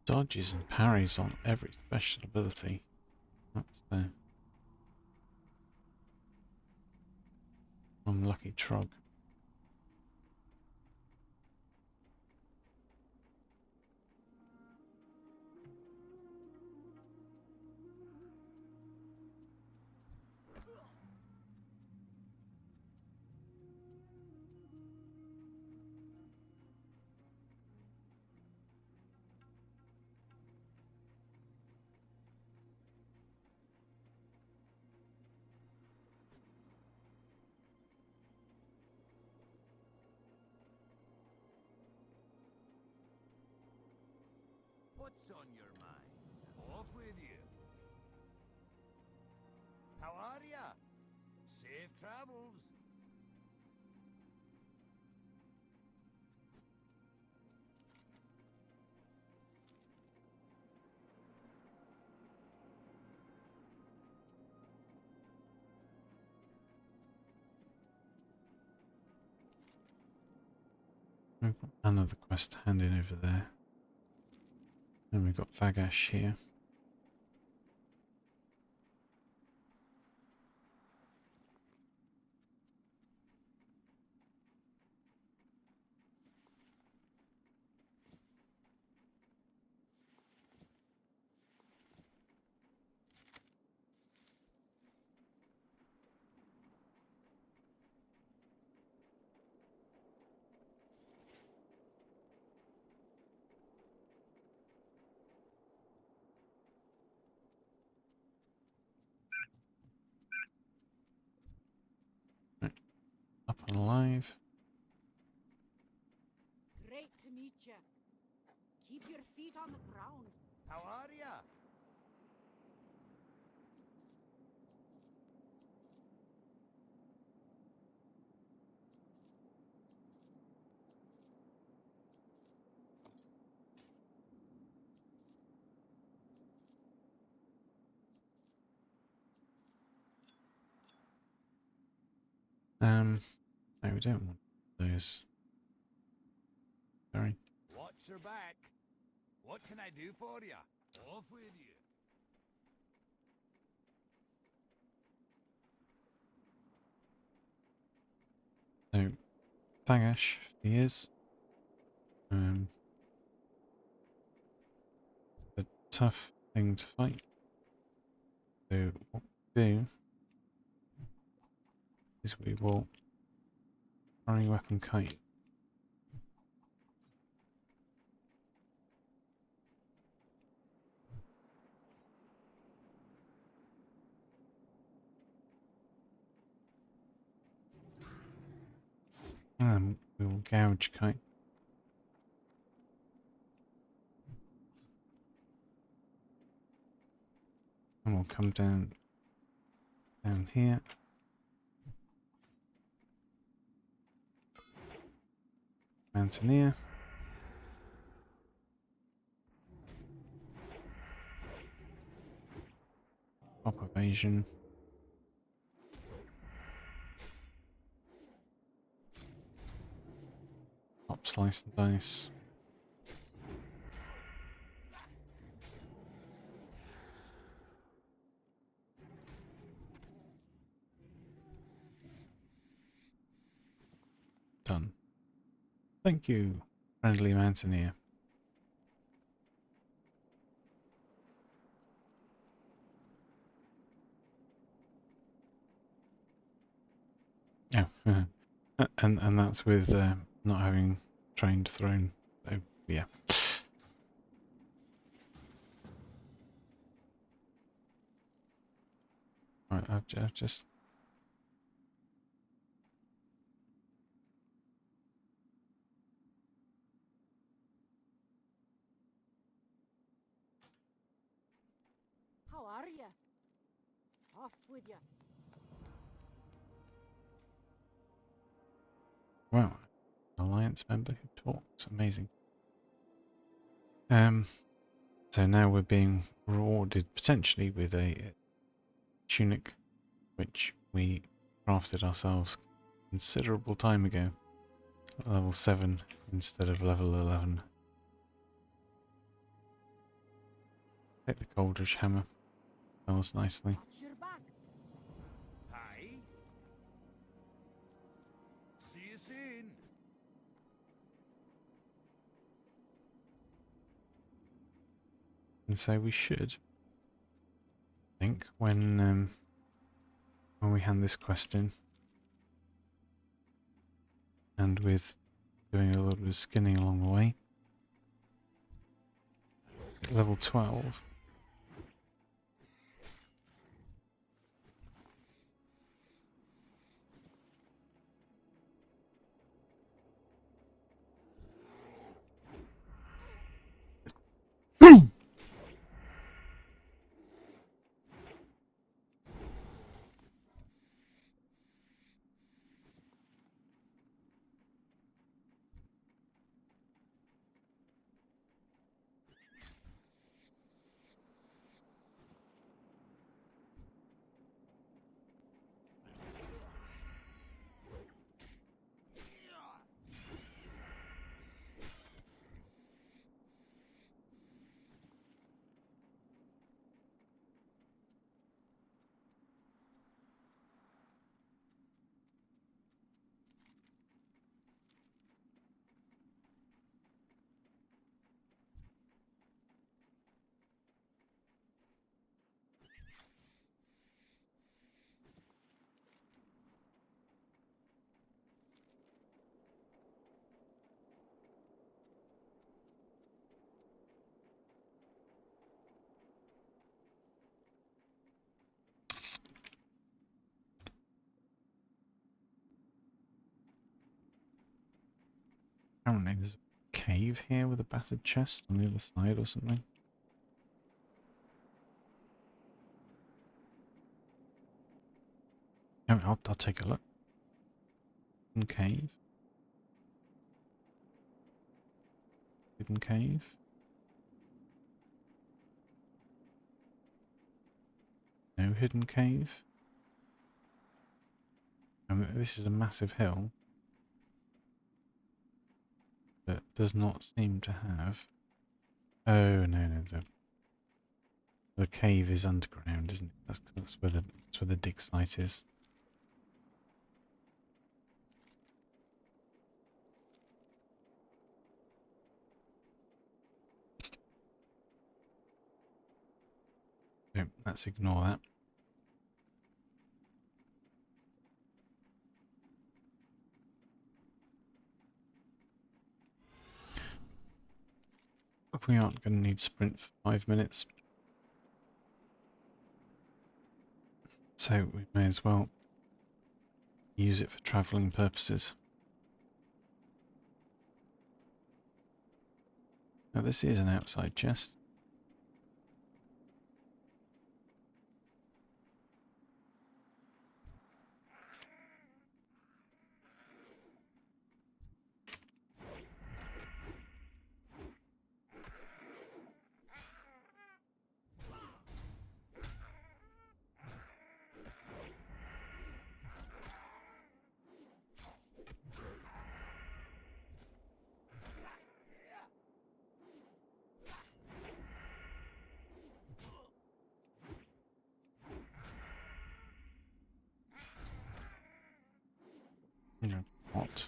Dodges and parries on every special ability. That's the unlucky trog. What's on your mind? Off with you. How are ya? Safe travels. We've got another quest handing over there. And we've got Vagash here. Right, up and alive. Great to meet you. Keep your feet on the ground. How are ya? No, we don't want those. Sorry. Watch your back. What can I do for ya? Off with you. So, Vagash, he is. A tough thing to fight. So, what we do is we will throwing weapon kite. And we will gouge kite. And we'll come down here. Mountaineer. Pop evasion. Pop slice and dice. Done. Thank you, friendly mountaineer. Yeah, and that's with not having trained throne. So yeah. Right, I've just. How are ya? Off with ya. Wow, alliance member who talks. Amazing. So now we're being rewarded potentially with a tunic, which we crafted ourselves considerable time ago. At level 7 instead of level 11. Take the Coldridge hammer. Smells nicely. Watch your back. Aye. See you soon. And so we should think when we hand this quest in, and with doing a little bit of skinning along the way, at level 12. Apparently there's a cave here with a battered chest on the other side or something. Oh, I'll take a look. Hidden cave. Hidden cave. No hidden cave. This is a massive hill that does not seem to have. Oh no, the cave is underground, isn't it? That's where the dig site is. So let's ignore that. We aren't going to need sprint for 5 minutes, so we may as well use it for travelling purposes. Now this is an outside chest. You know, what?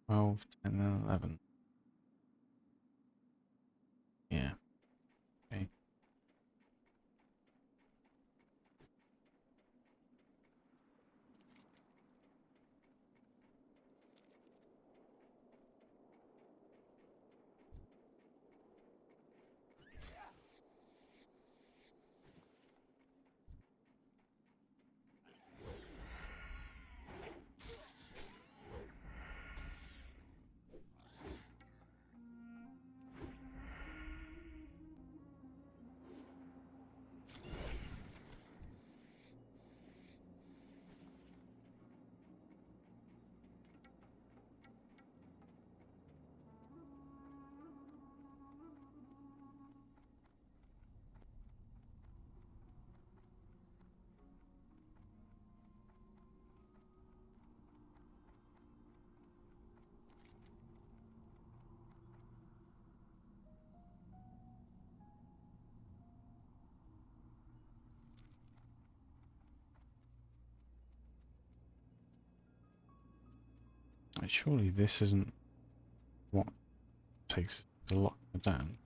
Twelve, 10, and 11. Yeah. Okay. Surely this isn't what takes to lock the dam.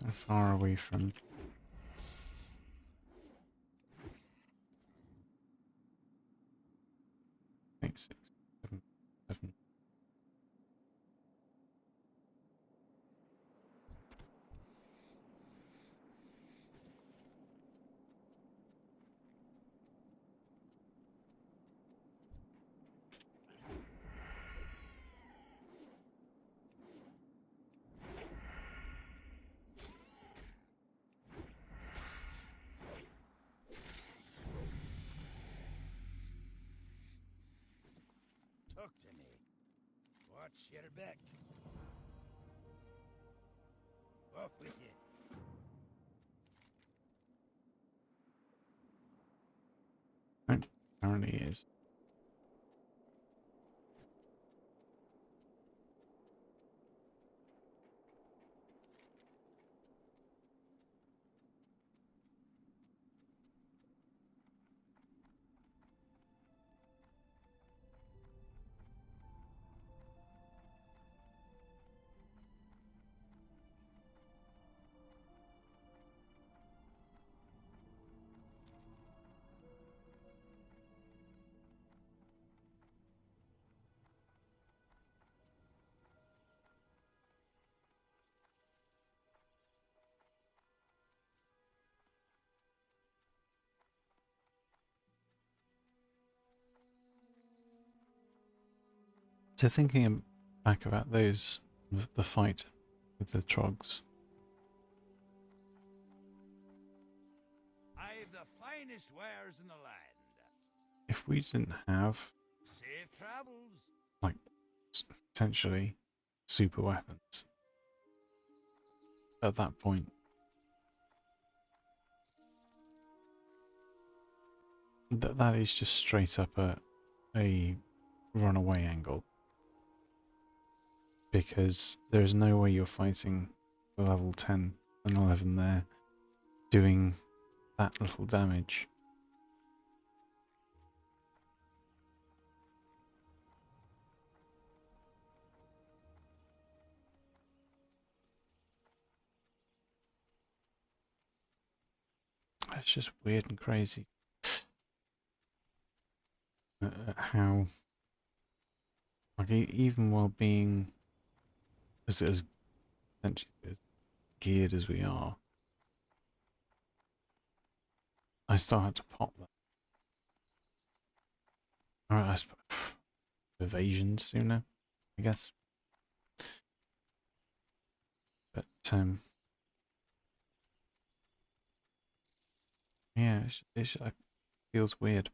How far away from? I think 6, 7, 7. Talk to me. Watch your back. Off with you. Right, apparently is. So thinking back about those, the fight with the trogs. I've the finest wares in the land. If we didn't have Safe travels. like potentially super weapons at that point, that is just straight up a runaway angle, because there's no way you're fighting the level 10 and 11 there doing that little damage. It's just weird and crazy how, like, even while being as essentially as geared as we are, I still had to pop that. Alright, I suppose evasion sooner, I guess. But yeah, it feels weird.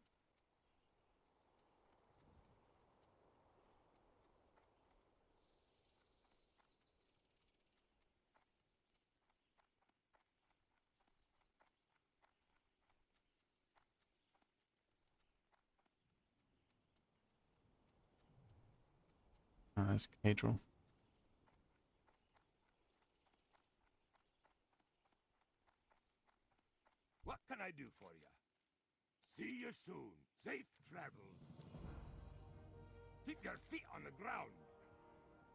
That's Cathedral. What can I do for you? See you soon. Safe travels. Keep your feet on the ground.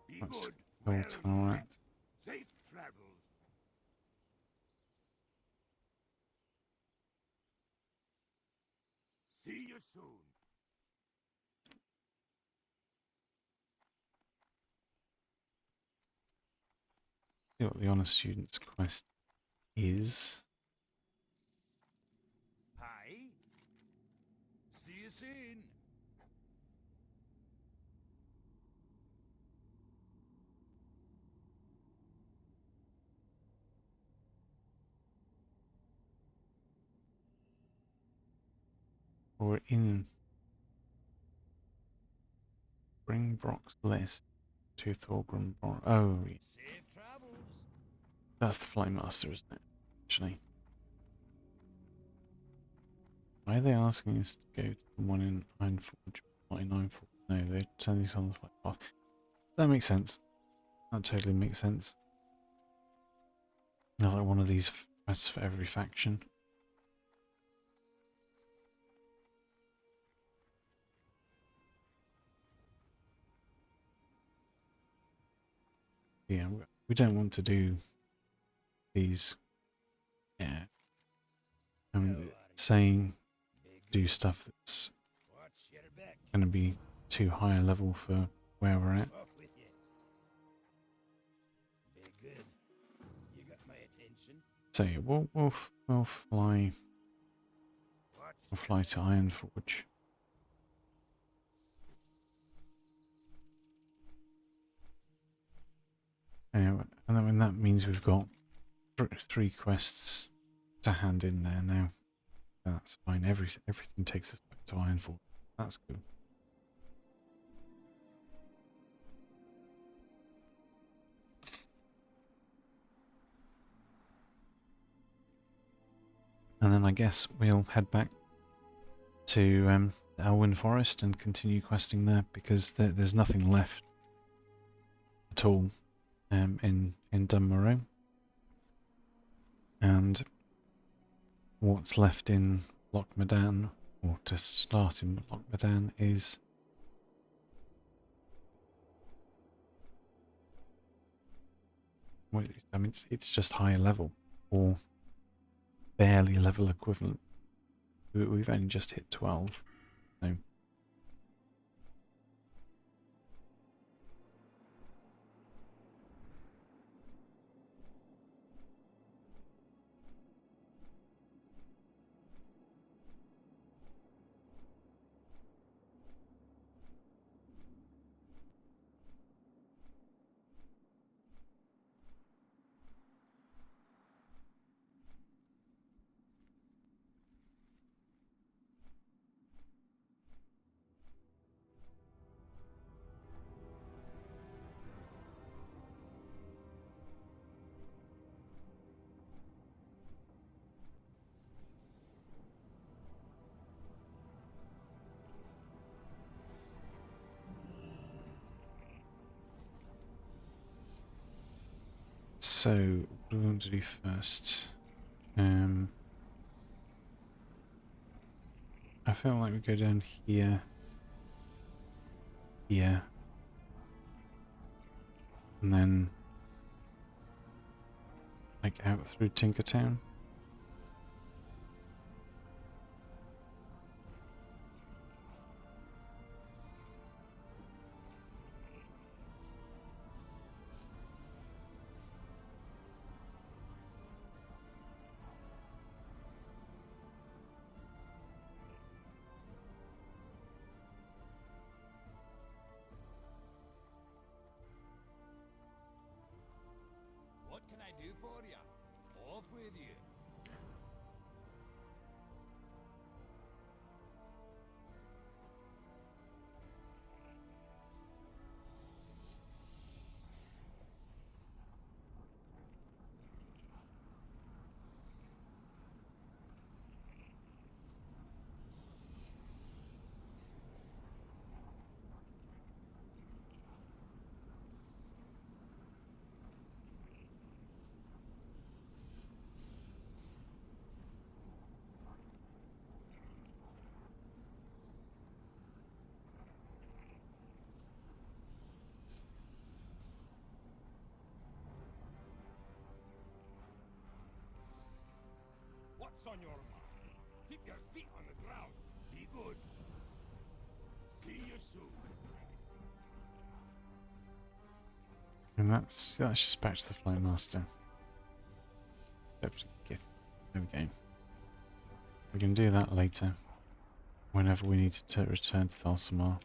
Be That's good. Gold Well Tower. met. Safe travels. See you soon. See what the Honest Student's quest is. Hi. See you soon. Or in Bring Brock's list to Thorgrim. Oh, Safe travels. that's the Flame Master, isn't it? Actually. Why are they asking us to go to the one in Ironforge, not in Ironforge? No, they're sending us on the flight path. That makes sense. That totally makes sense. They're like one of these quests for every faction. Yeah, we don't want to do these. Yeah. Saying do stuff that's Watch your back. going to be too high a level for where we're at. Off with you. Be good. You got my attention. So yeah, we'll fly Watch to Ironforge. Anyway, and then that means we've got 3 quests to hand in there now. That's fine. Everything takes us back to Ironforge. That's good. And then I guess we'll head back to Elwyn Forest and continue questing there, because there's nothing left at all in Dunmorrow. And what's left in Loch Modan, or to start in Loch Modan, is well, I mean, it's just higher level, or barely level equivalent. We've only just hit 12, so so what do we want to do first? I feel like we go down here, here, and then like out through Tinkertown. Off with you. What's on your mind? Keep your feet on the ground. Be good. See you soon. And that's just back to the Flight Master. There we go. We can do that later, whenever we need to return to Thalsamar.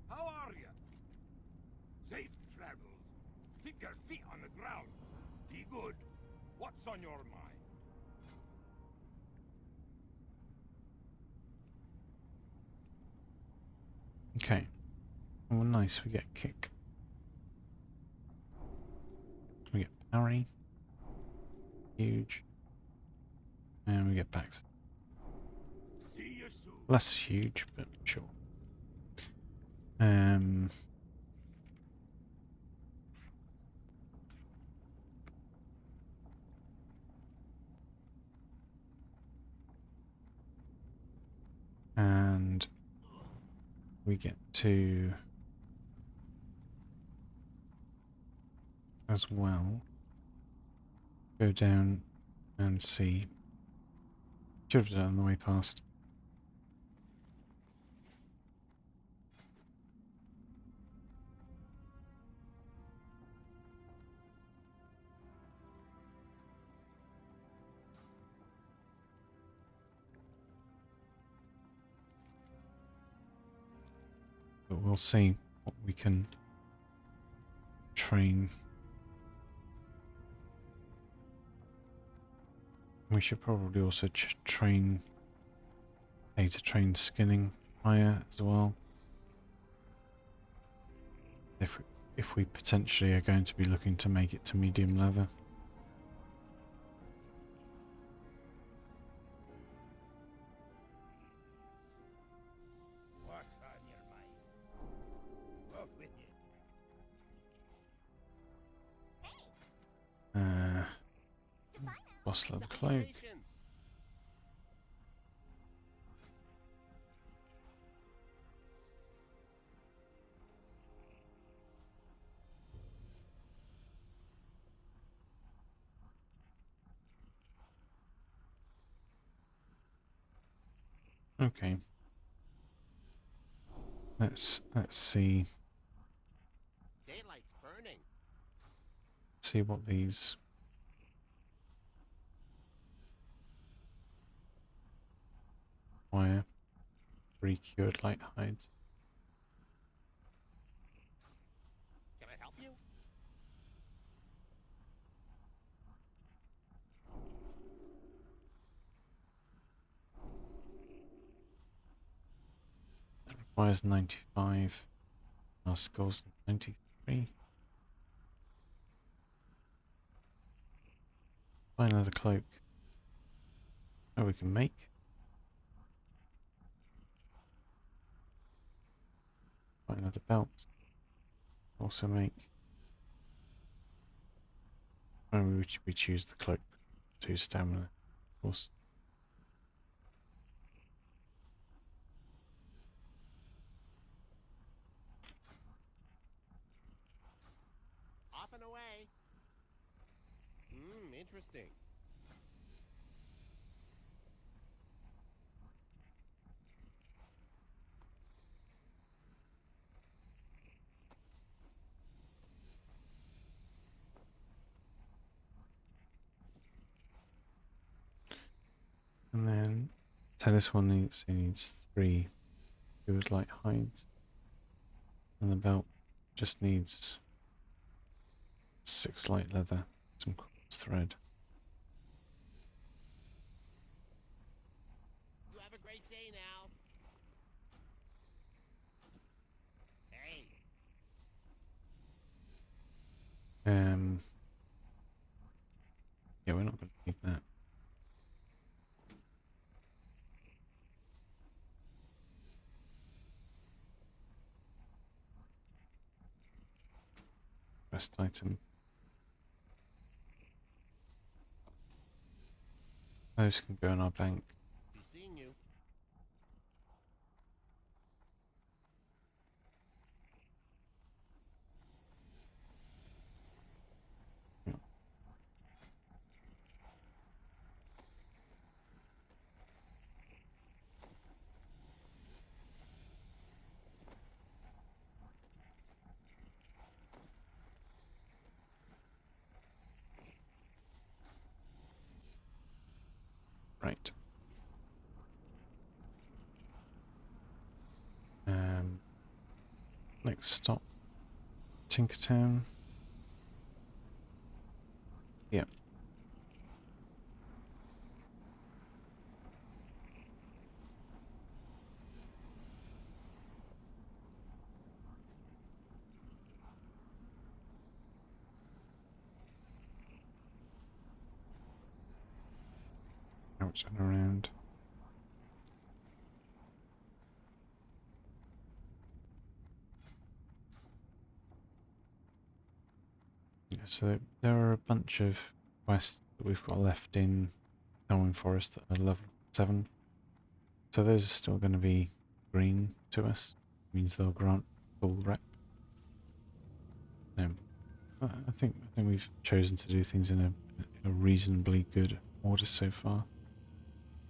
How are you? Safe travels. Keep your feet on the ground. Be good. What's on your mind? Okay. Oh, nice. We get kick. We get parry. Huge. And we get backs. See you soon. Less huge, but sure. And we get to as well go down and see. Should have done it on the way past. But we'll see what we can train. We should probably also train skinning higher as well. If we potentially are going to be looking to make it to medium leather. What's on your mind? Off with you. Boss leather cloak. Okay. Let's see Daylight's burning. what these wire re-cured light hides. Can I help you? That requires 95. Our score's 93. Find another cloak. Oh, we can make. Find another belt. Also make. And we choose the cloak. 2 stamina, of course. twisting. And then, so this one needs 3. We would like hides. And the belt just needs 6 light leather, some quartz thread. You have a great day now. Hey. Yeah, we're not going to need that. Best item. Those can go in our bank. Be seeing you. Yeah. Right. Next stop, Tinkertown. Yep. Out and around. Yeah, so there are a bunch of quests that we've got left in Elwyn Forest that are level 7. So those are still going to be green to us. Means they'll grant full rep. I think we've chosen to do things in a reasonably good order so far.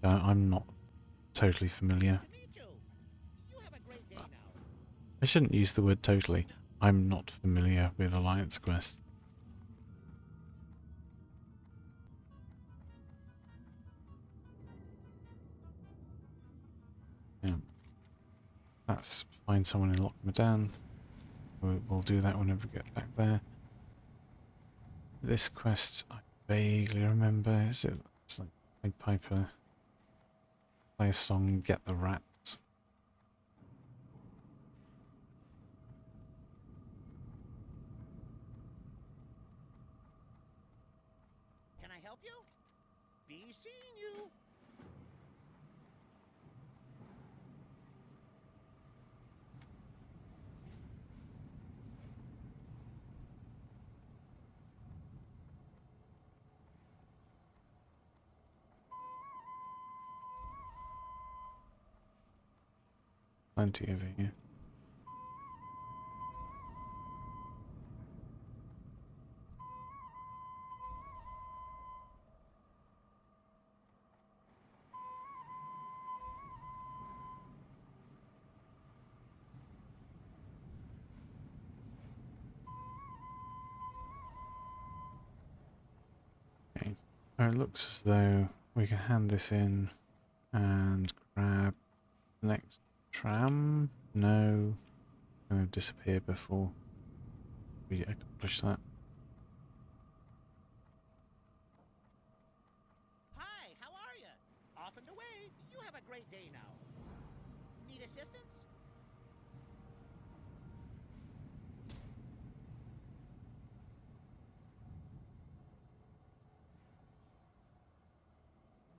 I'm not totally familiar. To meet you. You have a great day now. I shouldn't use the word totally. I'm not familiar with Alliance quests. Yeah. Let's find someone in Loch Madan. We'll do that whenever we get back there. This quest, I vaguely remember. It's like Pied Piper, play a song, get the rats. Can I help you? Be seeing you. Plenty over here. Okay. It looks as though we can hand this in and grab the next tram. No, going to disappear before we accomplish that. Hi, how are you? Off and away. You have a great day now. Need assistance?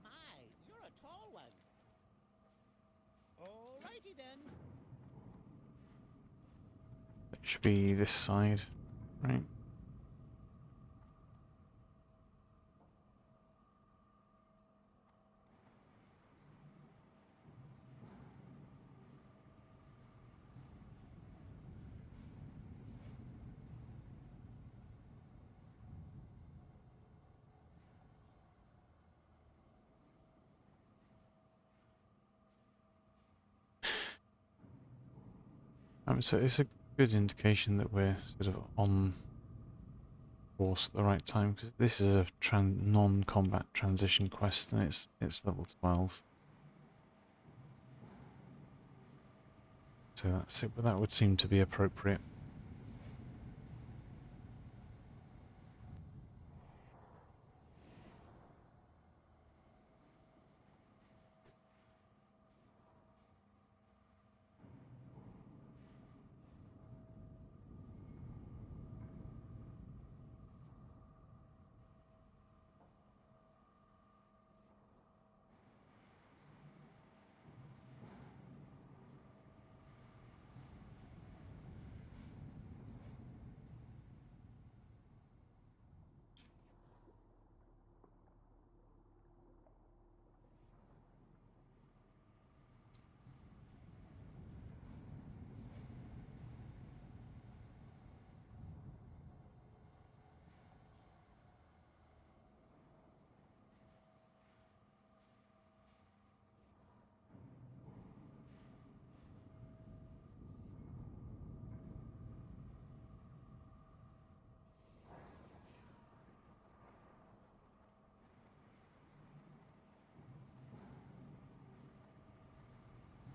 My, you're a tall one. Alrighty then. It should be this side, right? So it's a good indication that we're sort of on course at the right time, because this is a non-combat transition quest, and it's level 12. So that's it, but that would seem to be appropriate.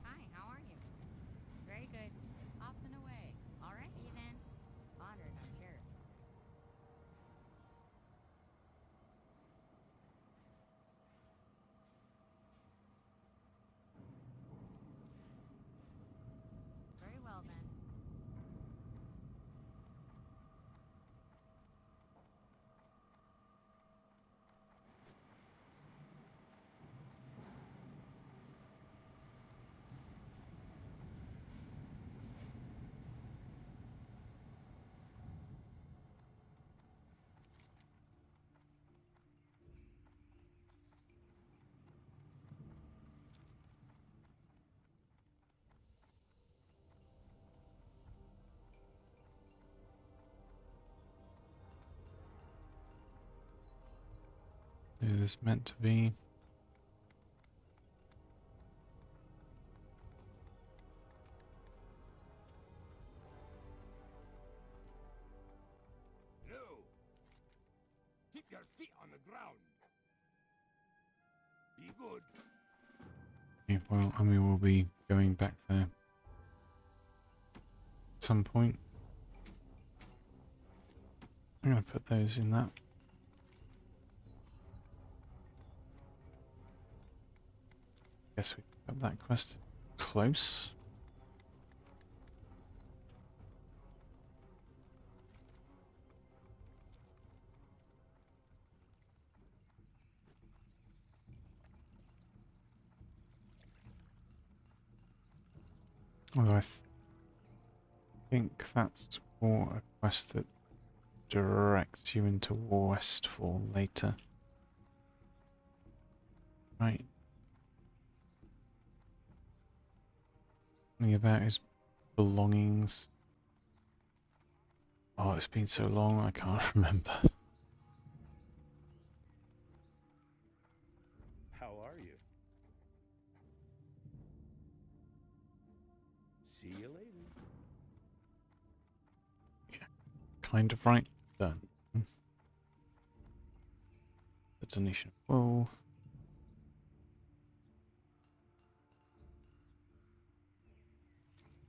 Hi, how are you? Very good. Off and away. All right, Ethan. Honored, I'm sure. Very well, then. It is meant to be. No! Keep your feet on the ground. Be good. Yeah, well, and we will be going back there at some point. I'm going to put those in that. Guess we got that quest close. Although I think that's for a quest that directs you into Westfall later. Right. Something about his belongings. Oh, it's been so long, I can't remember. How are you? See you later. Kind of right. Done. The donation. Whoa.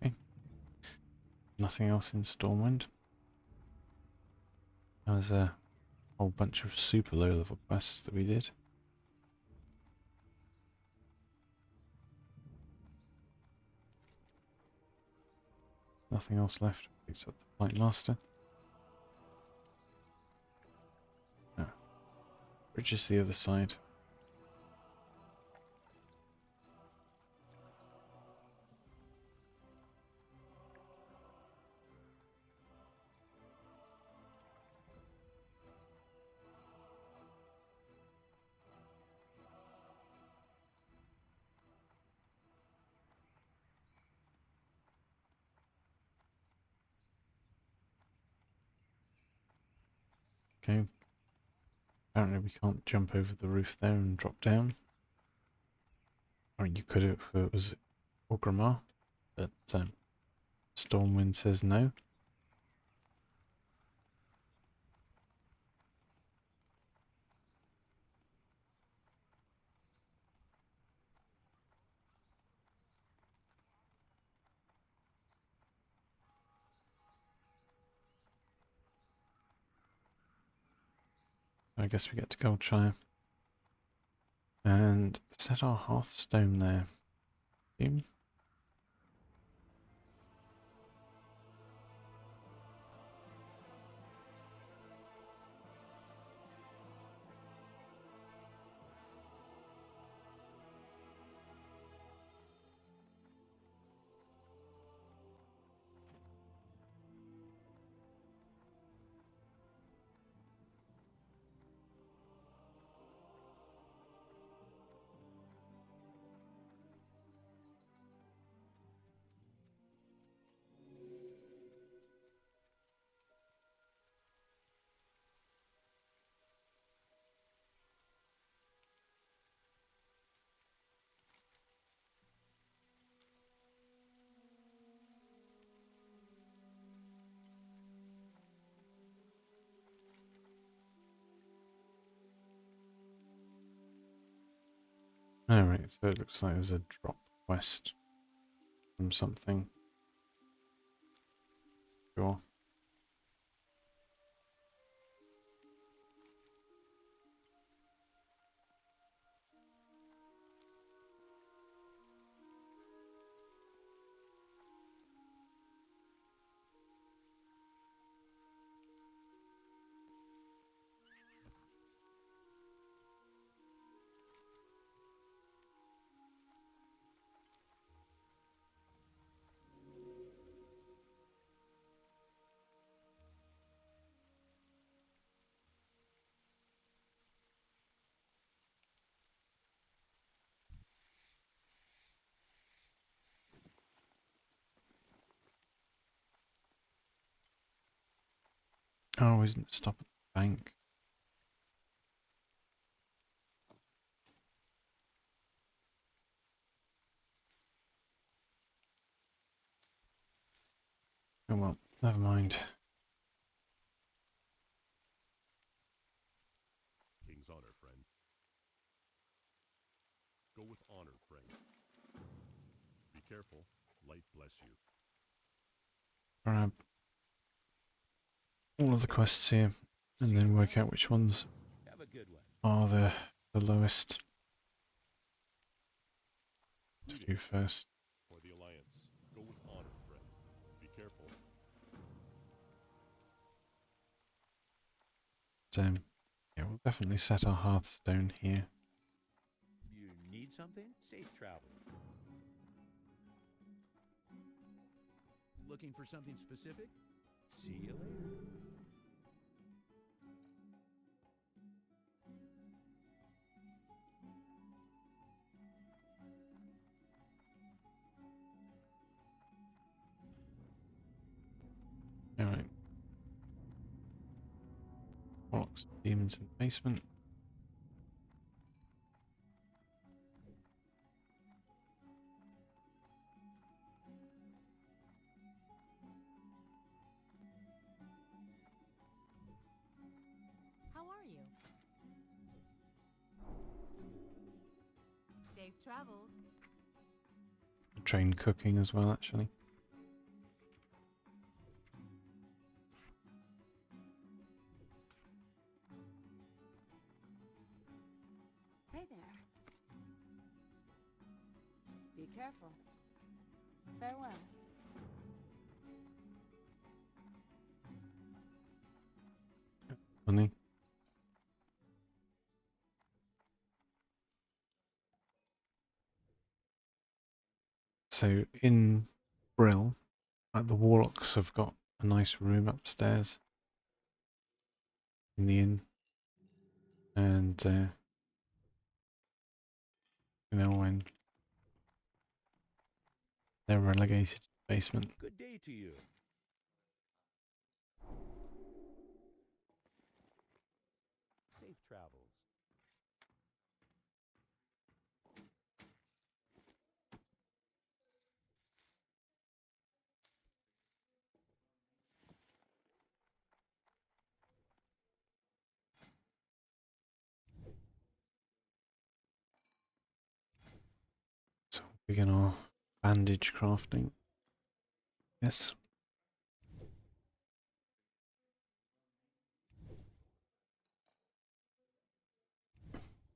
Okay. Nothing else in Stormwind. There was a whole bunch of super low level quests that we did. Nothing else left except the Flight Master. No. Bridge is the other side. Okay. Apparently we can't jump over the roof there and drop down. I mean, you could if it was Orgrimmar, but Stormwind says no. I guess we get to Goldshire. And set our Hearthstone there. Team. Alright, so it looks like there's a drop quest from something. Sure. Oh, isn't it stop at the bank? Oh well, never mind. King's honor, friend. Go with honor, friend. Be careful. Light bless you. Grab all of the quests here and then work out which ones Have a good one. are the lowest to do first. For the Alliance. Go with honor, friend. Be careful. So, yeah, we'll definitely set our Hearthstone here. You need something? Safe travel. Looking for something specific? See you later. Alright. Warlocks, demons in the basement. How are you? Safe travels. Train cooking as well, actually. Hey there. Be careful. Farewell. Funny. So in Brill, the Warlocks have got a nice room upstairs in the inn, and you know, when they're relegated to the basement. Good day to you. Safe travels. begin our bandage crafting. Yes.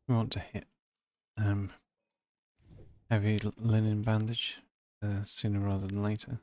We want to hit heavy linen bandage sooner rather than later.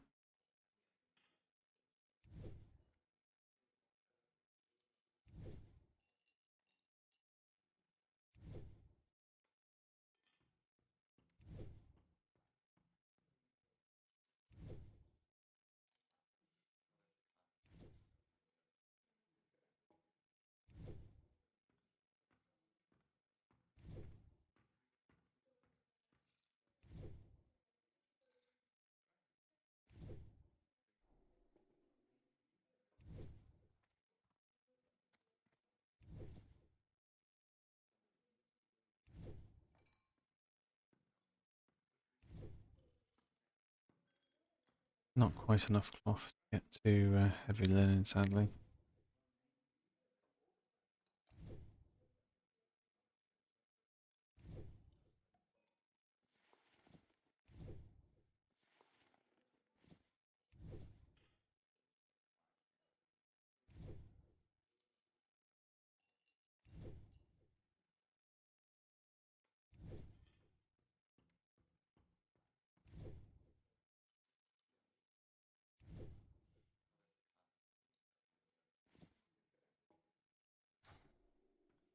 Not quite enough cloth to get to heavy linen, sadly.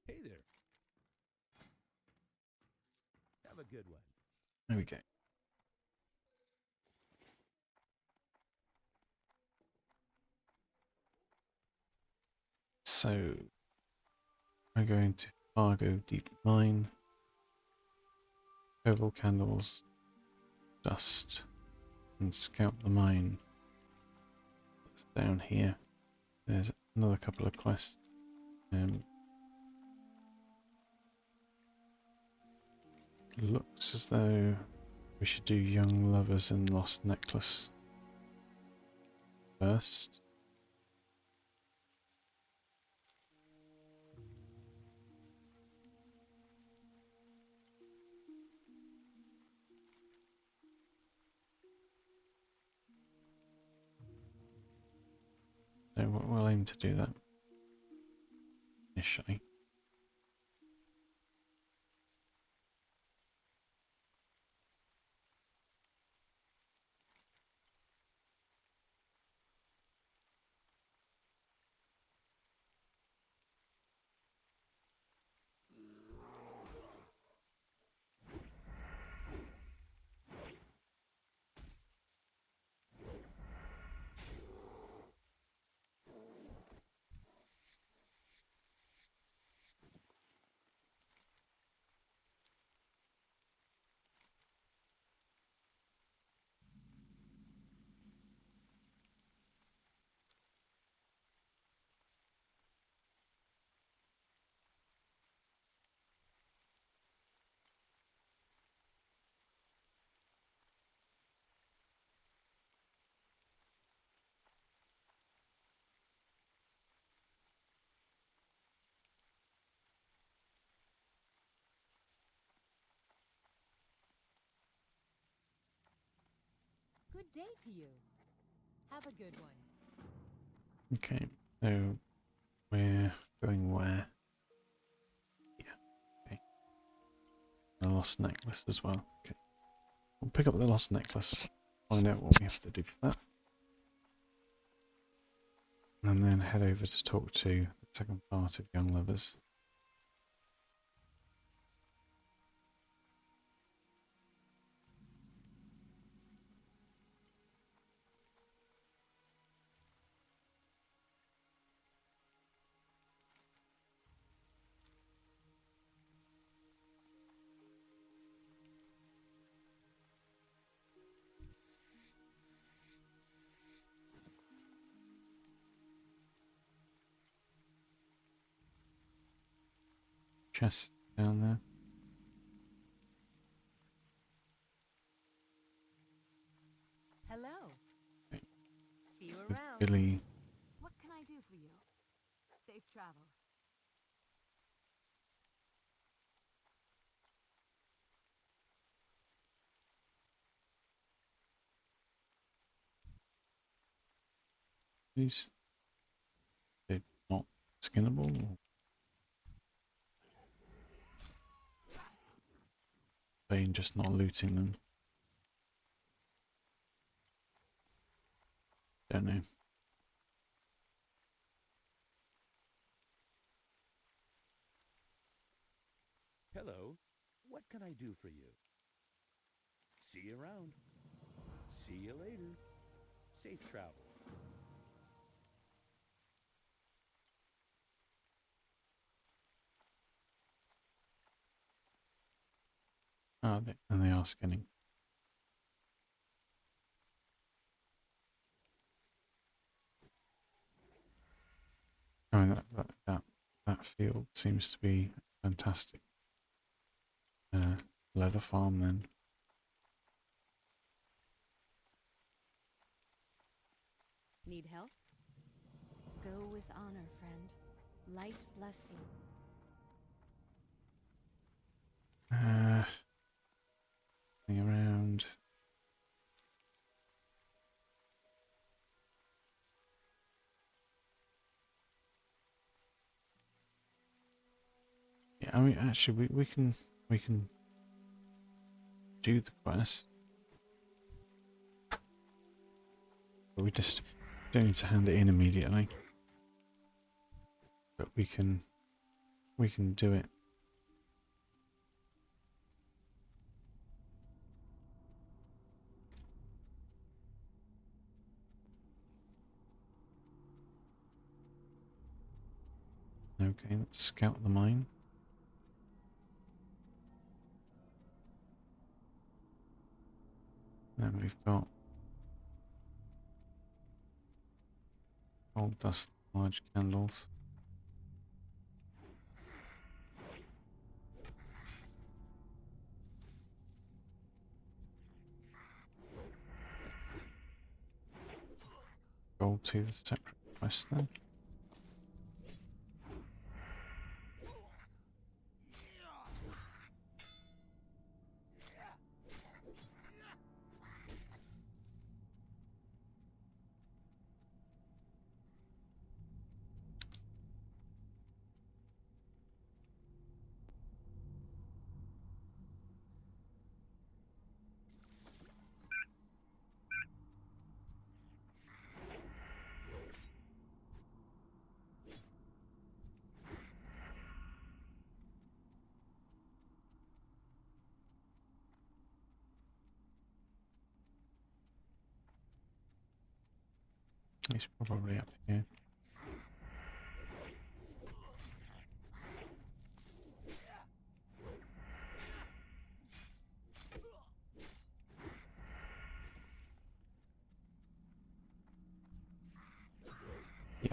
Hey there. Have a good one. There we go. So, we're going to Fargo Deep Mine, oval candles, dust, and scout the mine. That's down here. There's another couple of quests. Looks as though we should do Young Lovers and Lost Necklace first. So we'll aim to do that initially. Good day to you. Have a good one. Okay, so we're going where? Yeah, okay. The Lost Necklace as well. Okay. We'll pick up the Lost Necklace, find out what we have to do for that. And then head over to talk to the second part of Young Lovers. Chest down there. Hello. Okay. See you With around. Billy. What can I do for you? Safe travels. these? They're not skinnable? Or are they just not looting them? Don't know. Hello. What can I do for you? See you around. See you later. Safe travels. Oh, and they are skinning. I mean, that field seems to be fantastic. Leather farm then. Need help? Go with honor, friend. Light bless you. Hang around. Yeah, I mean, actually, we can do the quest, but we just don't need to hand it in immediately. But we can do it. Okay, let's scout the mine. Then we've got gold dust, large candles. Gold tooth, separate quest then. It's probably up here. Yeah.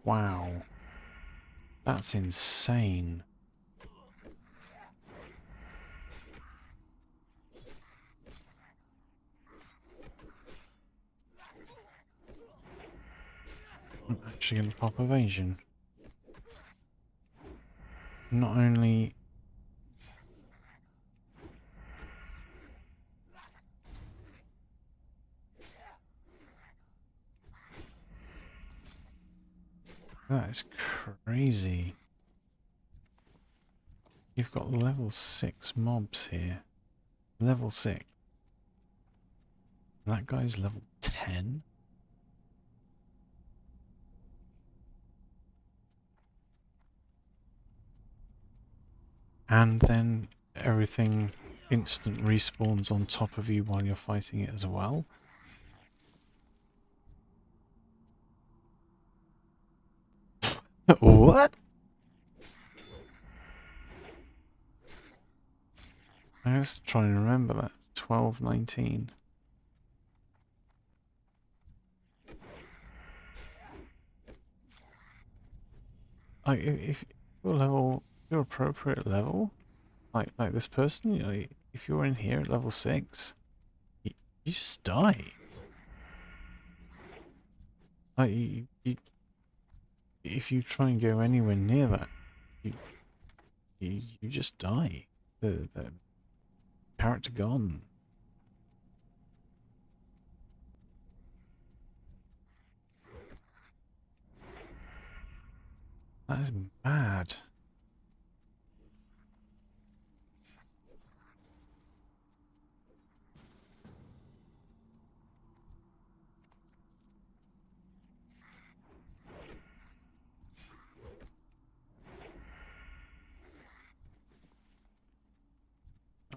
Wow. That's insane. I'm actually going to pop evasion. Not only that is crazy. You've got level 6 mobs here. Level 6. And that guy's level 10? And then everything instant respawns on top of you while you're fighting it as well. What? I have to try and remember that. 1219. Like, if you're level your appropriate level, like this person, you know, if you're in here at level 6, you just die. Like if you try and go anywhere near that, you you just die. The character gone. That is mad.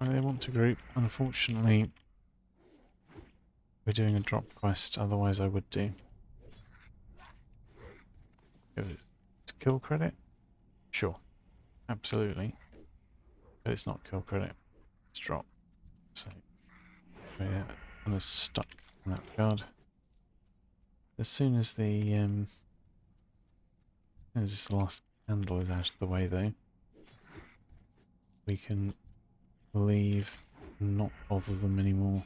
They want to group. Unfortunately, we're doing a drop quest, otherwise I would do. Kill credit? Sure. Absolutely. But it's not kill credit. It's drop. So we're kind of stuck in that regard. As soon as the as this last candle is out of the way though, we can leave and not bother them anymore.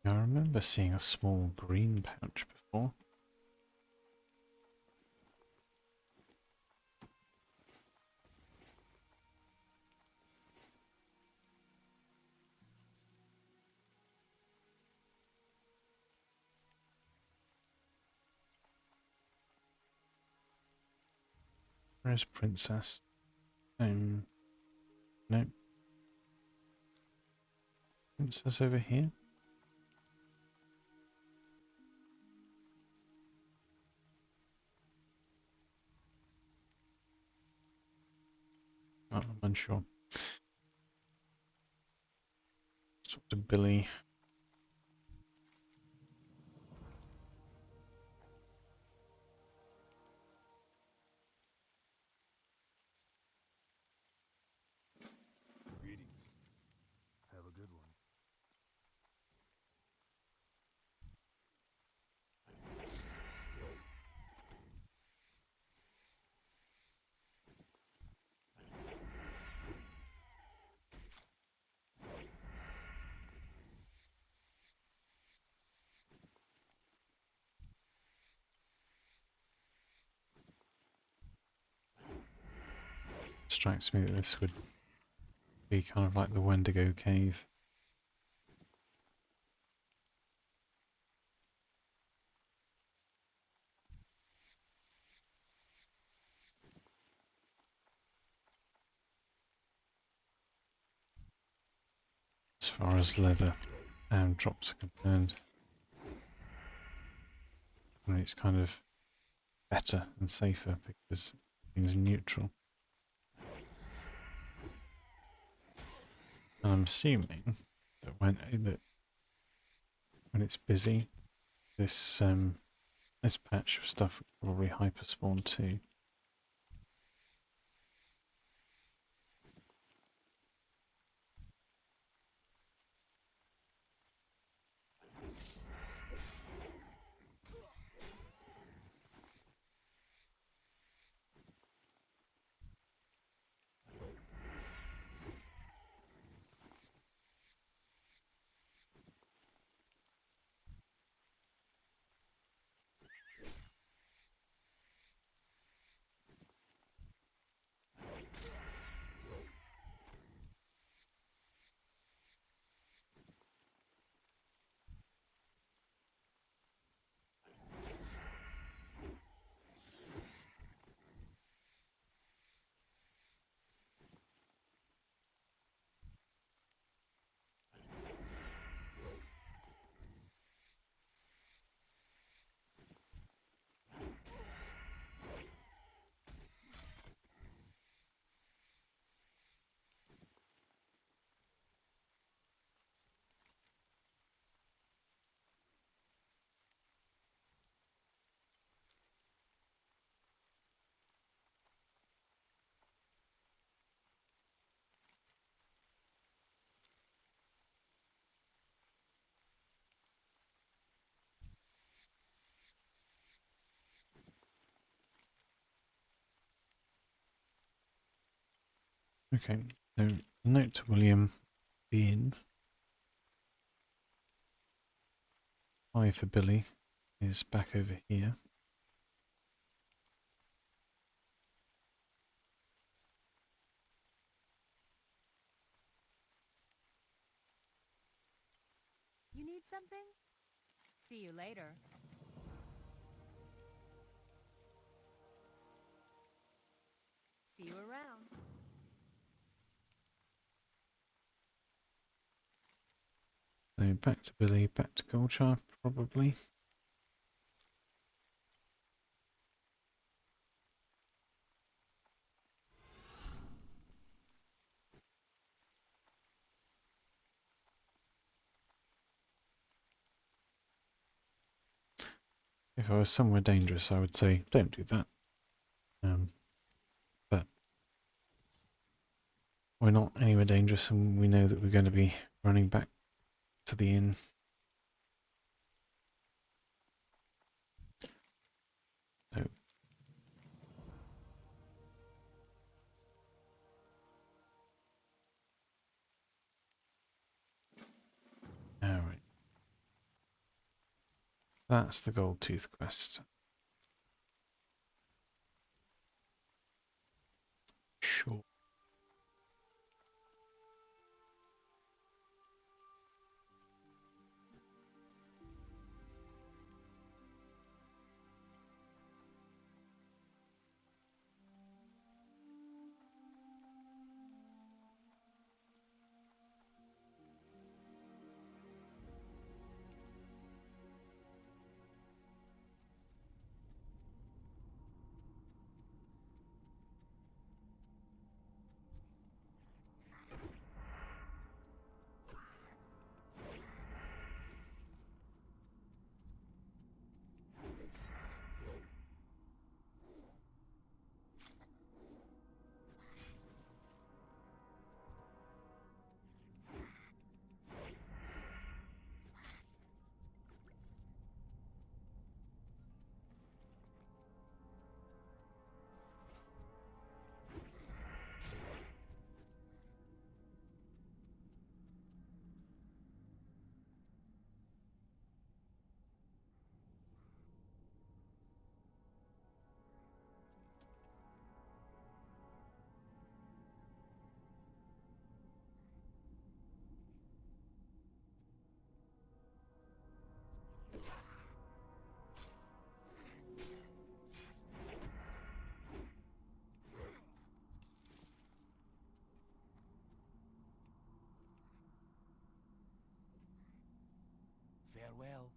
I remember seeing a small green pouch before. Where's Princess? No. Princess over here? Oh, I'm unsure. Let's talk to Billy. Greetings. Have a good one. Strikes me that this would be kind of like the Wendigo cave. As far as leather and drops are concerned. I mean, it's kind of better and safer because everything's neutral. And I'm assuming that when it's busy, this this patch of stuff will probably hyperspawn too. Okay, so note to William, the inn. 5 for Billy is back over here. You need something? See you later. See you around. So back to Billy, back to Goldshire, probably. If I was somewhere dangerous, I would say, don't do that. But we're not anywhere dangerous, and we know that we're going to be running back to the inn. So, alright. That's the Gold Tooth quest. Sure. Farewell.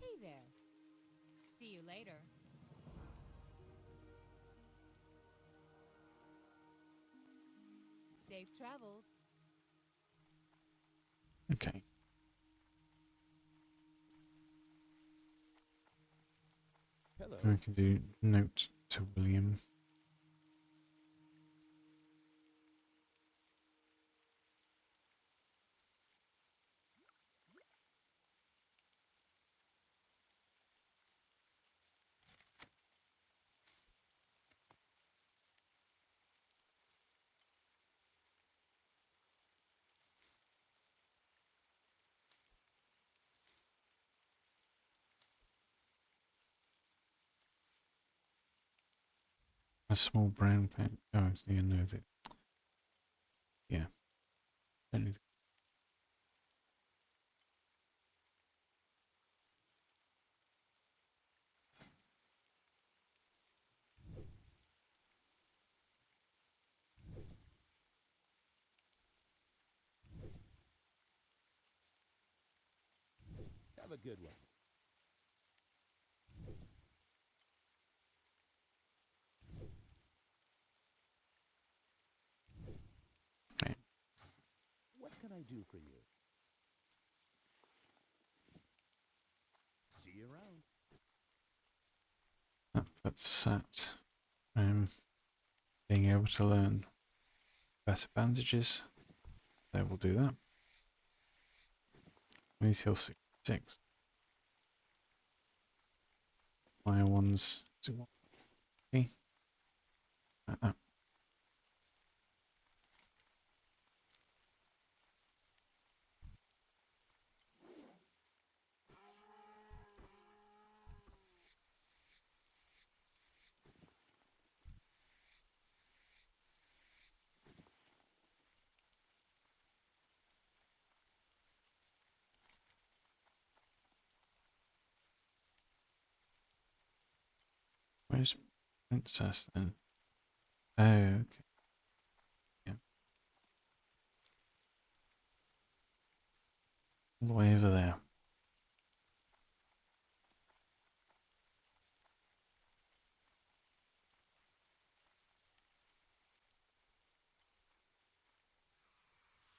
Hey there. See you later. Safe travels. Okay. Hello. We can do note to William. A small brown pen. Oh, so you know that. Yeah. Don't need. Have a good one. Okay. What can I do for you? See you around. That puts that. Being able to learn better bandages. They will do that. Please heal 66. Fire ones. Okay. Where's Princess then? Oh, okay. Yeah. All the way over there.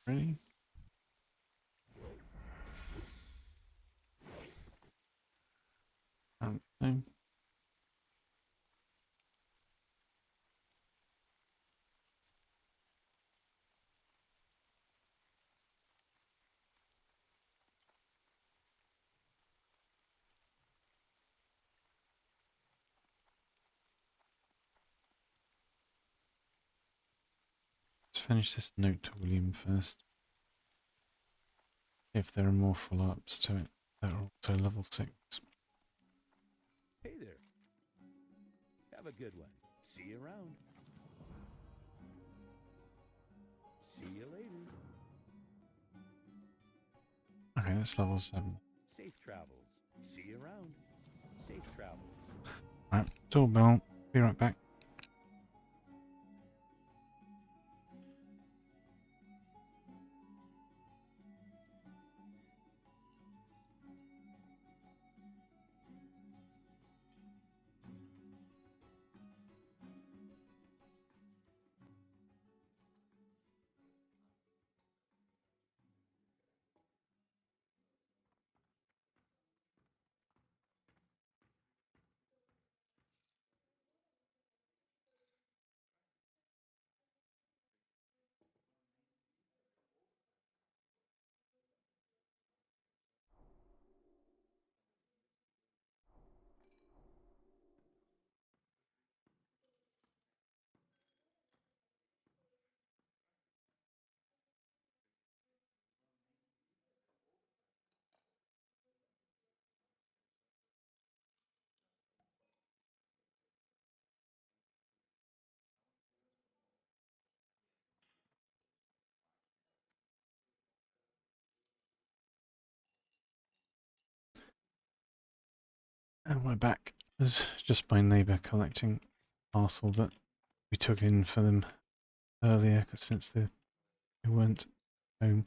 Really? No. Let's finish this note to William first. If there are more follow-ups to it that are also level 6. Hey there. Have a good one. See you around. See you later. Okay, that's level 7. Safe travels. See you around. Safe travels. Right, doorbell. Be right back. And we're back. It was just my neighbour collecting parcel that we took in for them earlier, since they weren't home.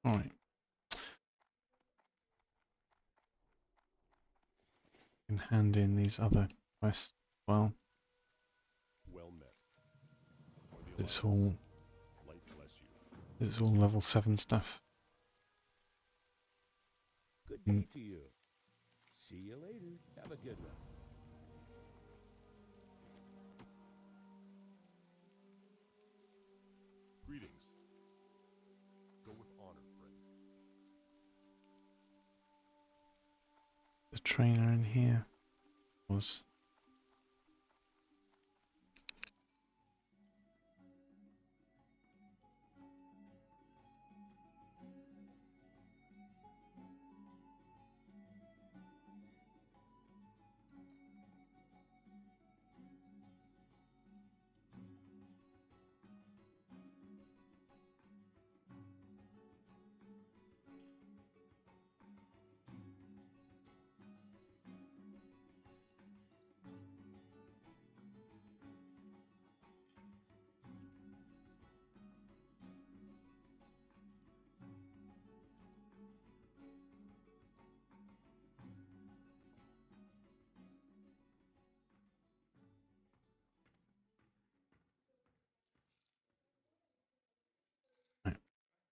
Alright. Can hand in these other quests as well. Well met. For the It's Alliance, all light bless you. it's all level 7 stuff. Good Mm. day to you. See you later. Have a good one. Greetings. Go with honor, friend. The trainer in here was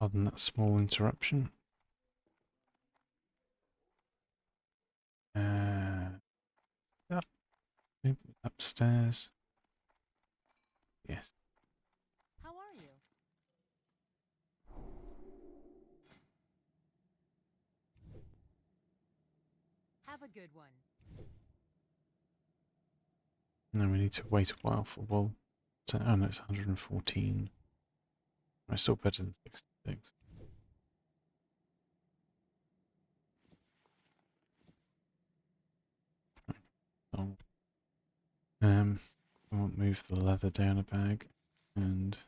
Pardon that small interruption. Up, upstairs. Yes. How are you? Have a good one. No, we need to wait a while for wool. So, oh no, it's 114. I'm still better than 66. Oh. I won't move the leather down a bag, and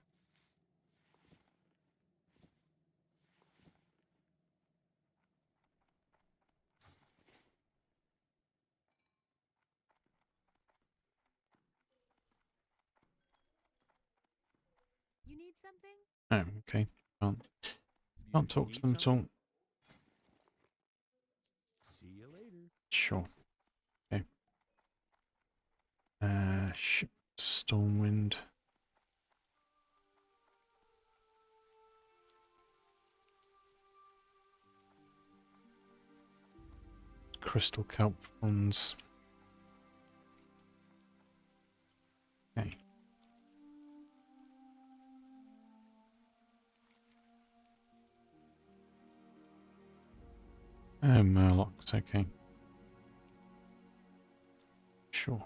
You need something? oh, okay, can't talk to Need them at all. something? See you later. Sure. Okay. Ship to Stormwind. Crystal kelp ones. Okay. Murlocs, okay. Sure.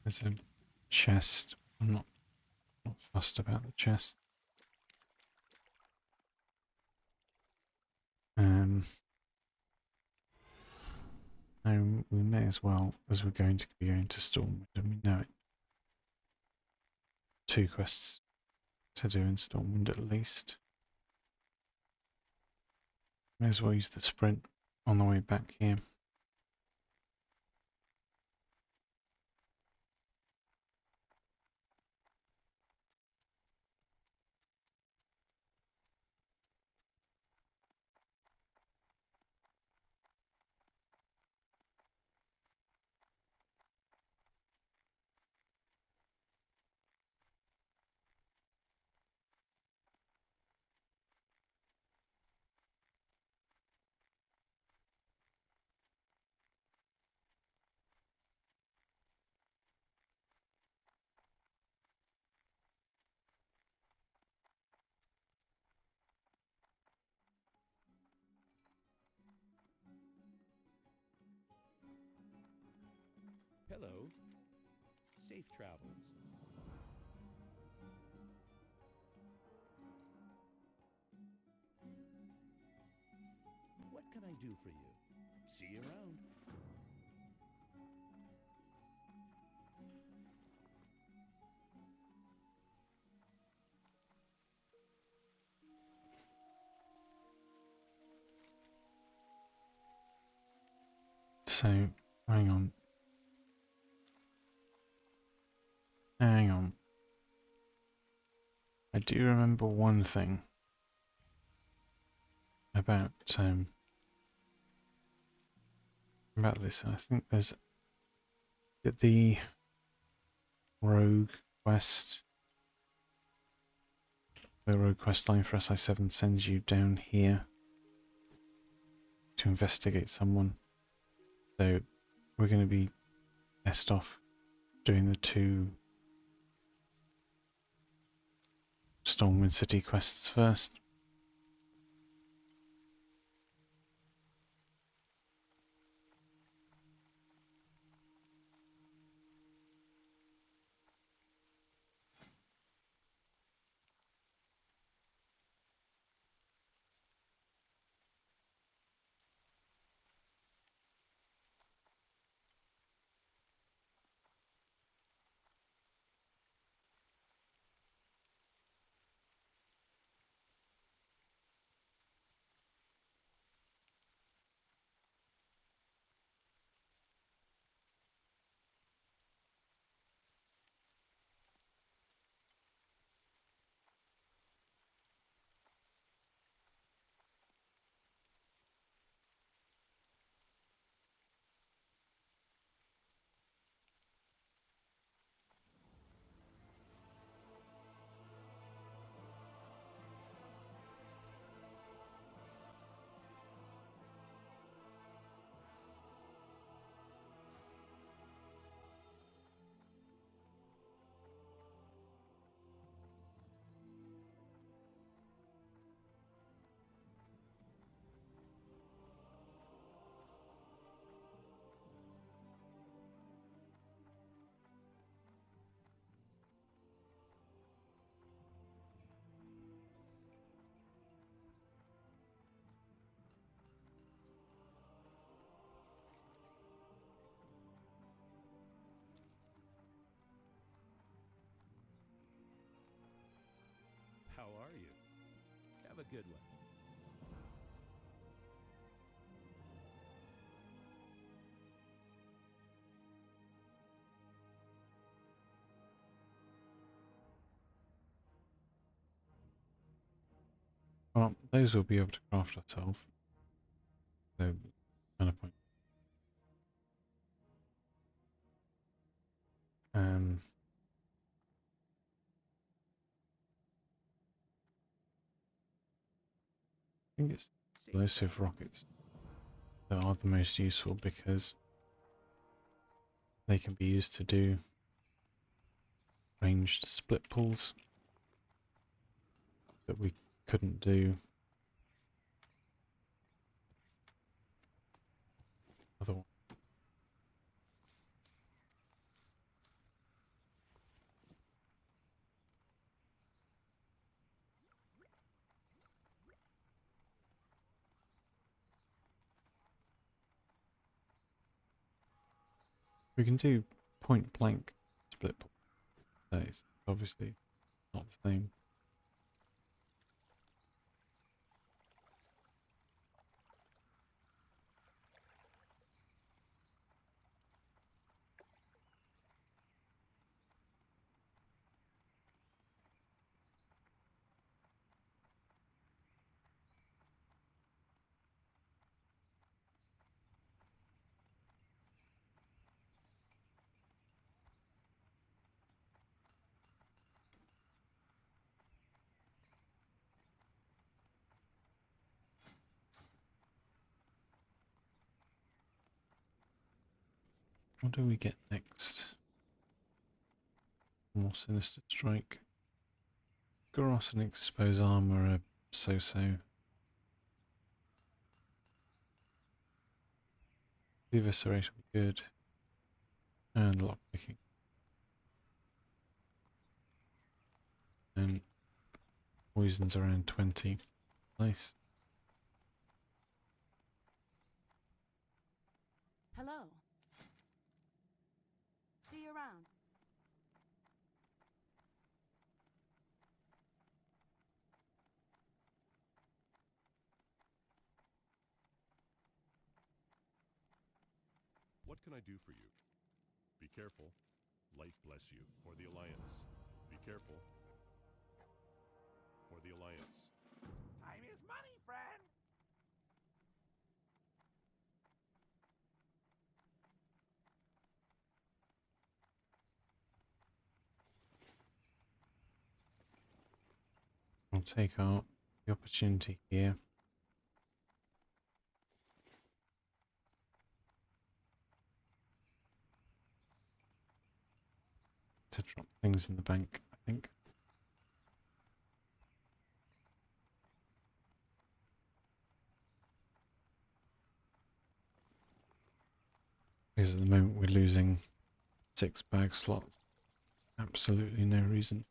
There's a chest. I'm not fussed about the chest. No, we may as well, as we're going to be going to Stormwind, and we know it. 2 quests to do in Stormwind at least. May as well use the sprint on the way back here. Hello. Safe travels. What can I do for you? See you around. So, hang on. Hang on. I do remember one thing. about this. I think there's the rogue quest. The rogue quest line for SI7 sends you down here to investigate someone. So we're going to be best off doing the 2 Stormwind City quests first. How are you? Have a good one. Well, those will be able to craft ourselves. So, kind of point. I think it's explosive rockets that are the most useful because they can be used to do ranged split pulls that we couldn't do otherwise. We can do point blank split pull. That is obviously not the same. What do we get next? More Sinister Strike. Garrosh and Exposed Armor are so-so. Eviscerate will be good. And lockpicking. And poison's around 20. Nice. Hello. See you around. What can I do for you? Be careful. Light bless you. For the Alliance. Be careful. For the Alliance. Time is money, friend. I'll take the opportunity here to drop things in the bank, I think. Because at the moment we're losing 6 bag slots. Absolutely no reason.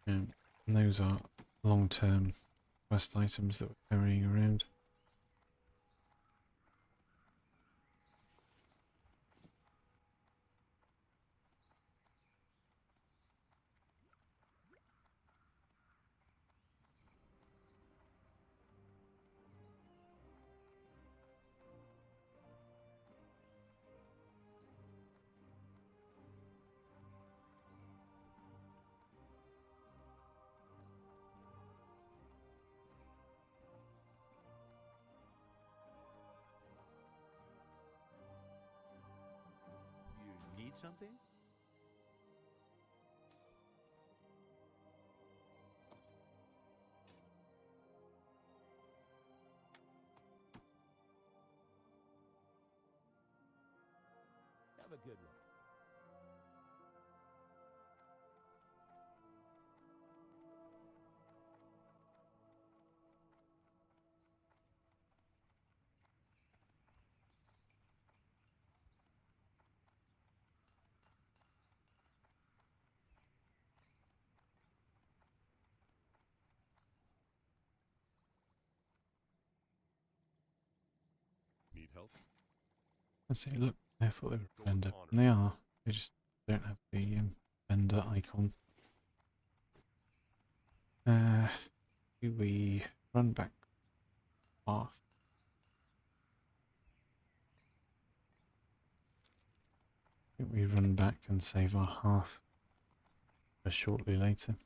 And those are long-term quest items that we're carrying around. You need something? Have a good one. Need help? Let's see, look, I thought they were Go a vendor. with honor. And they are. They just don't have the vendor icon. Do we run back path? I think we run back and save our hearth for shortly later.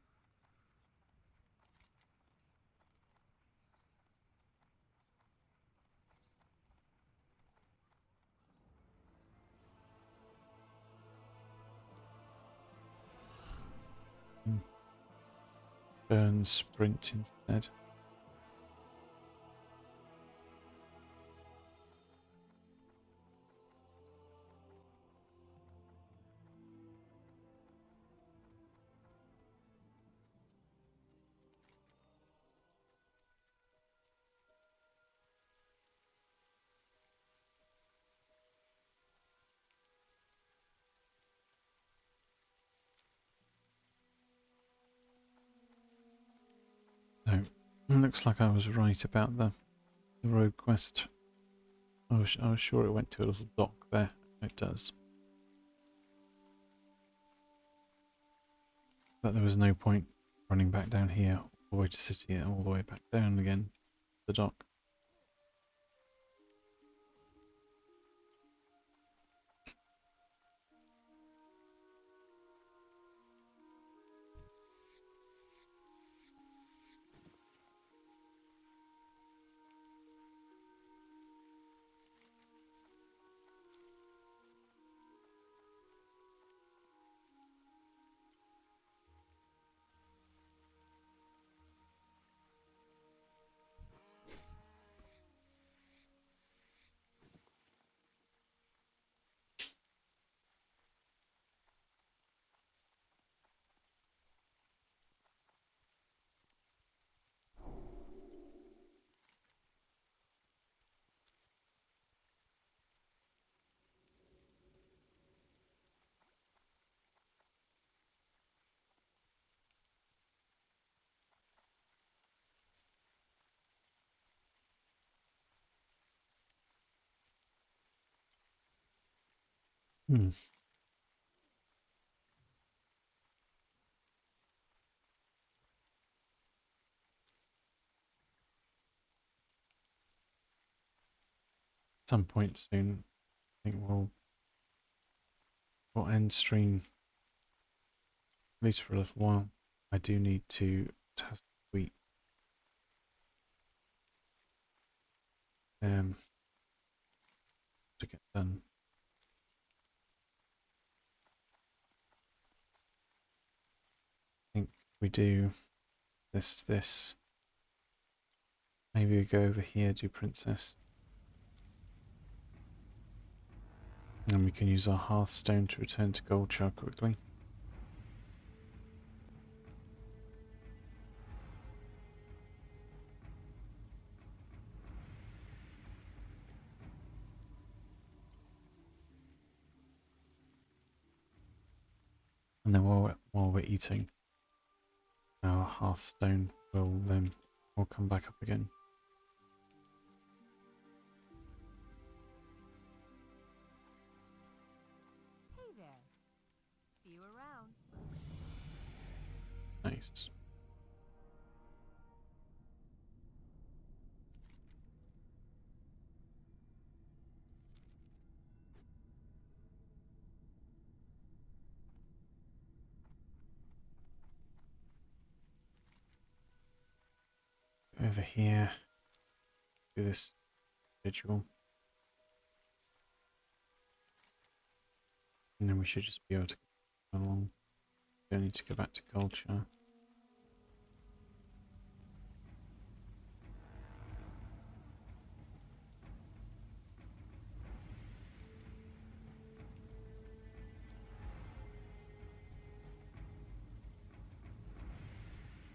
Burn sprint instead. So, looks like I was right about the road quest. I was sure it went to a little dock there. It does. But there was no point running back down here all the way to city and all the way back down again to the dock. Hmm. Some point soon, I think we'll end stream, at least for a little while. I do need to test wheat. To get done. we do this. Maybe we go over here, do princess. And we can use our Hearthstone to return to Goldshire quickly. And then while we're eating, our Hearthstone will come back up again. Hey there. See you around. Nice. Over here, do this visual. And then we should just be able to go along. Don't need to go back to culture.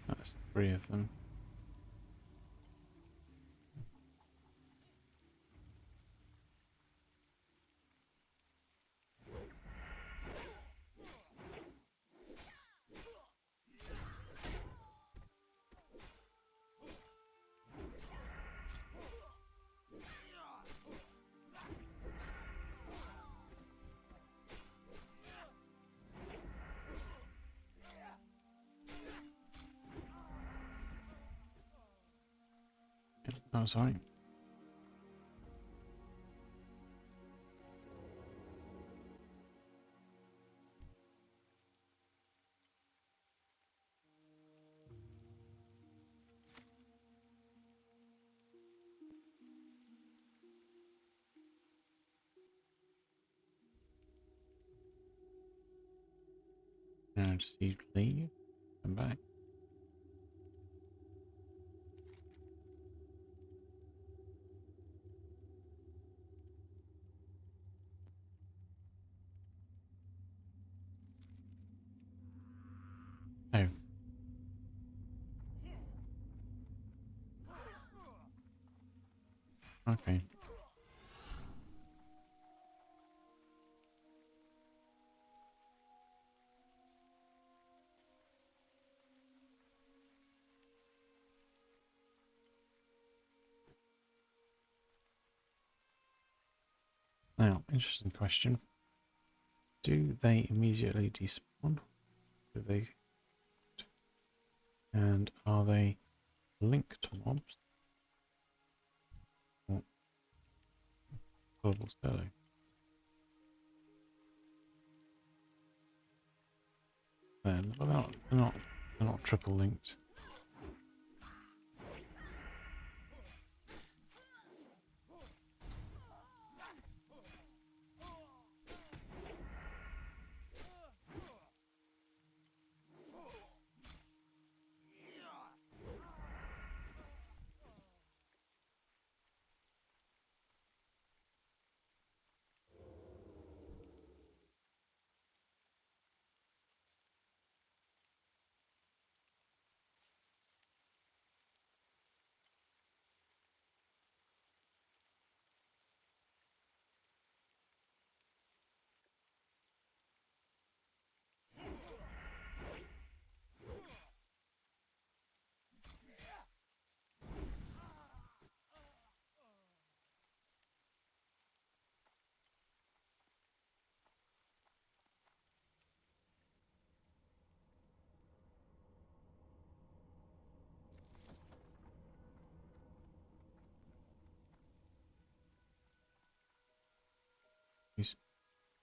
That's 3 of them. Yep, that was alright. Now just leave, come back. Oh. Okay. Now, interesting question. Do they immediately despawn? Do they? And are they linked mobs? Or global sterling? Then, well, they're not triple linked.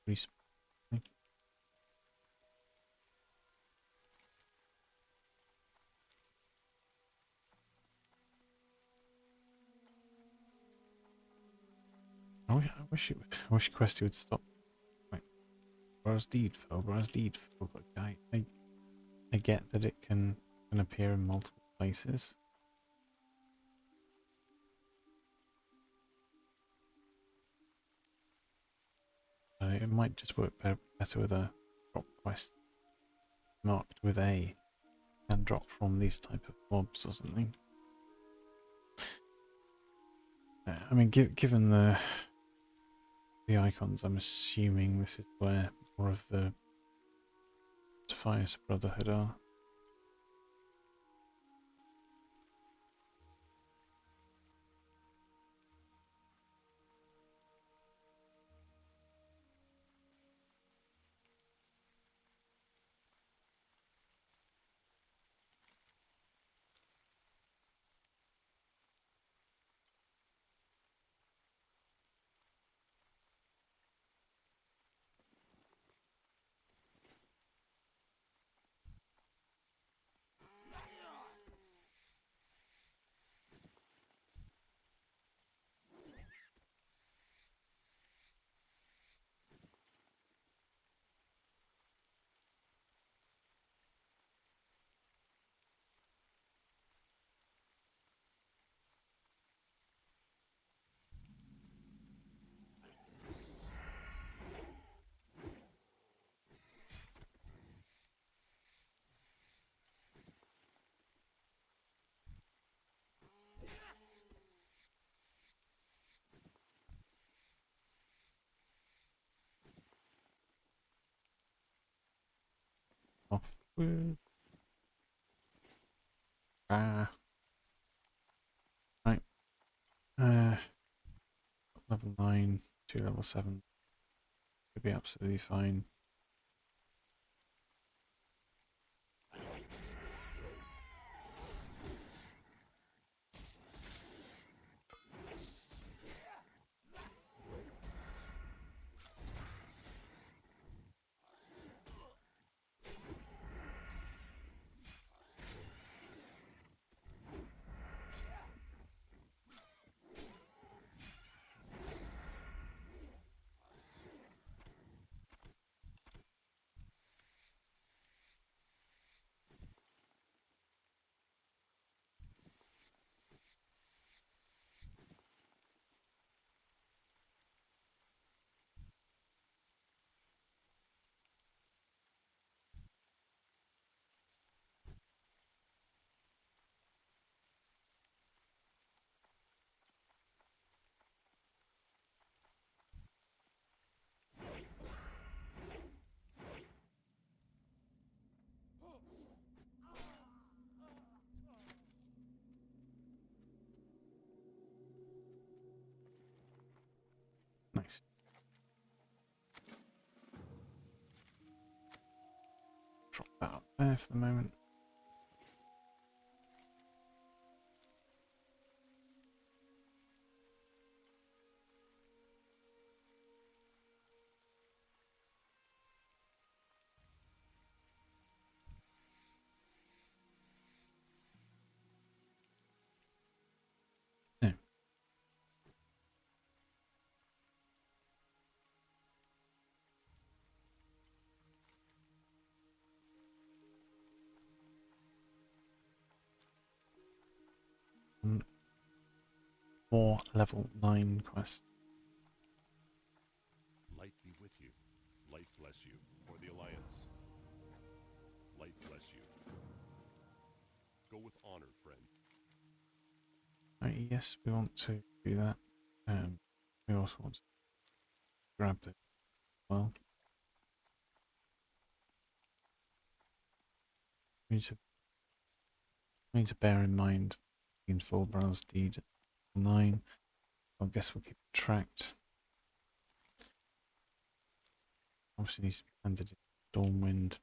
Please. I wish Questy would stop. Like, Brazdeed fell, but guy. I get that it can appear in multiple places. It might just work better with a drop quest marked with A and drop from these type of mobs or something. I mean, given the icons, I'm assuming this is where more of the Defias Brotherhood are. Off with right. Level 9 to level 7 should be absolutely fine. Nice. Drop that up there for the moment. Yeah. More level 9 quests. Light be with you. Light bless you. For the Alliance. Light bless you. Go with honor, friend. Yes, we want to do that. We also want to grab it as well. We need to bear in mind in Fulbrand's deed 9. I guess we'll keep it tracked. Obviously needs to be handed in Stormwind.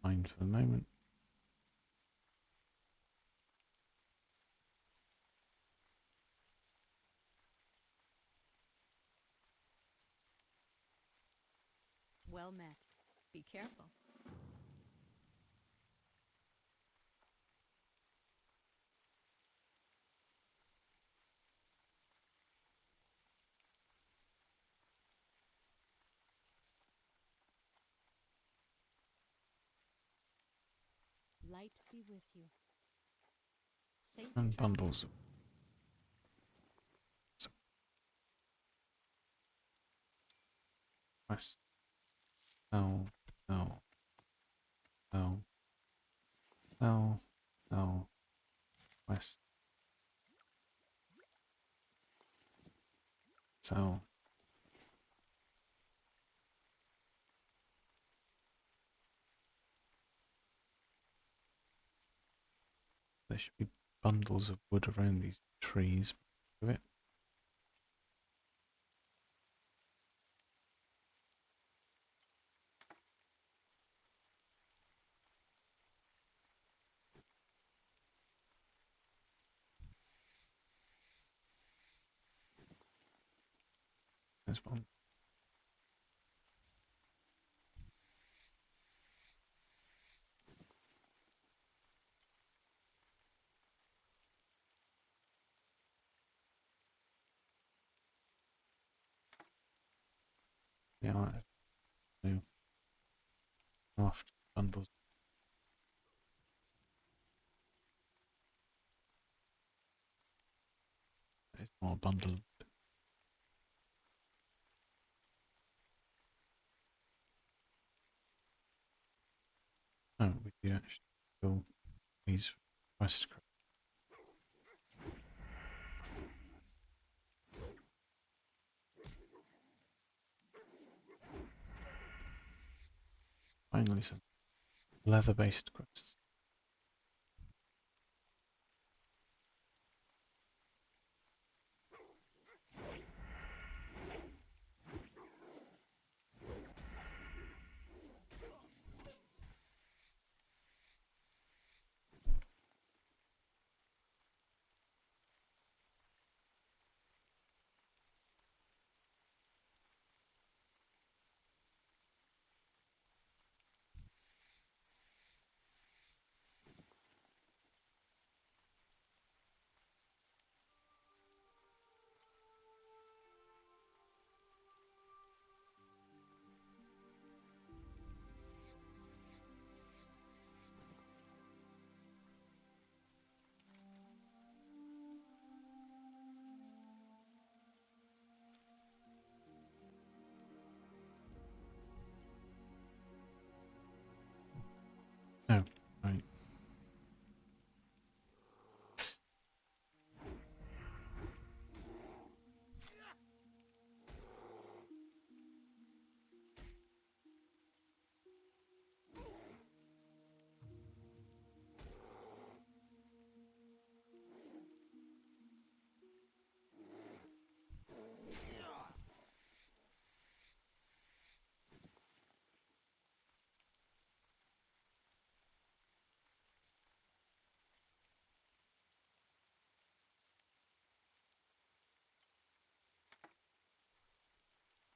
Fine for the moment. Well met. Be careful. Light be with you. Safe And travels. bundles. Quest. No, no, no, no, no. Quest. So. There should be bundles of wood around these trees. Of it. There's one. Yeah, I do. After bundles. There's more bundled. Oh, we do actually go these quest. Finally, some leather-based quests. Oh, right.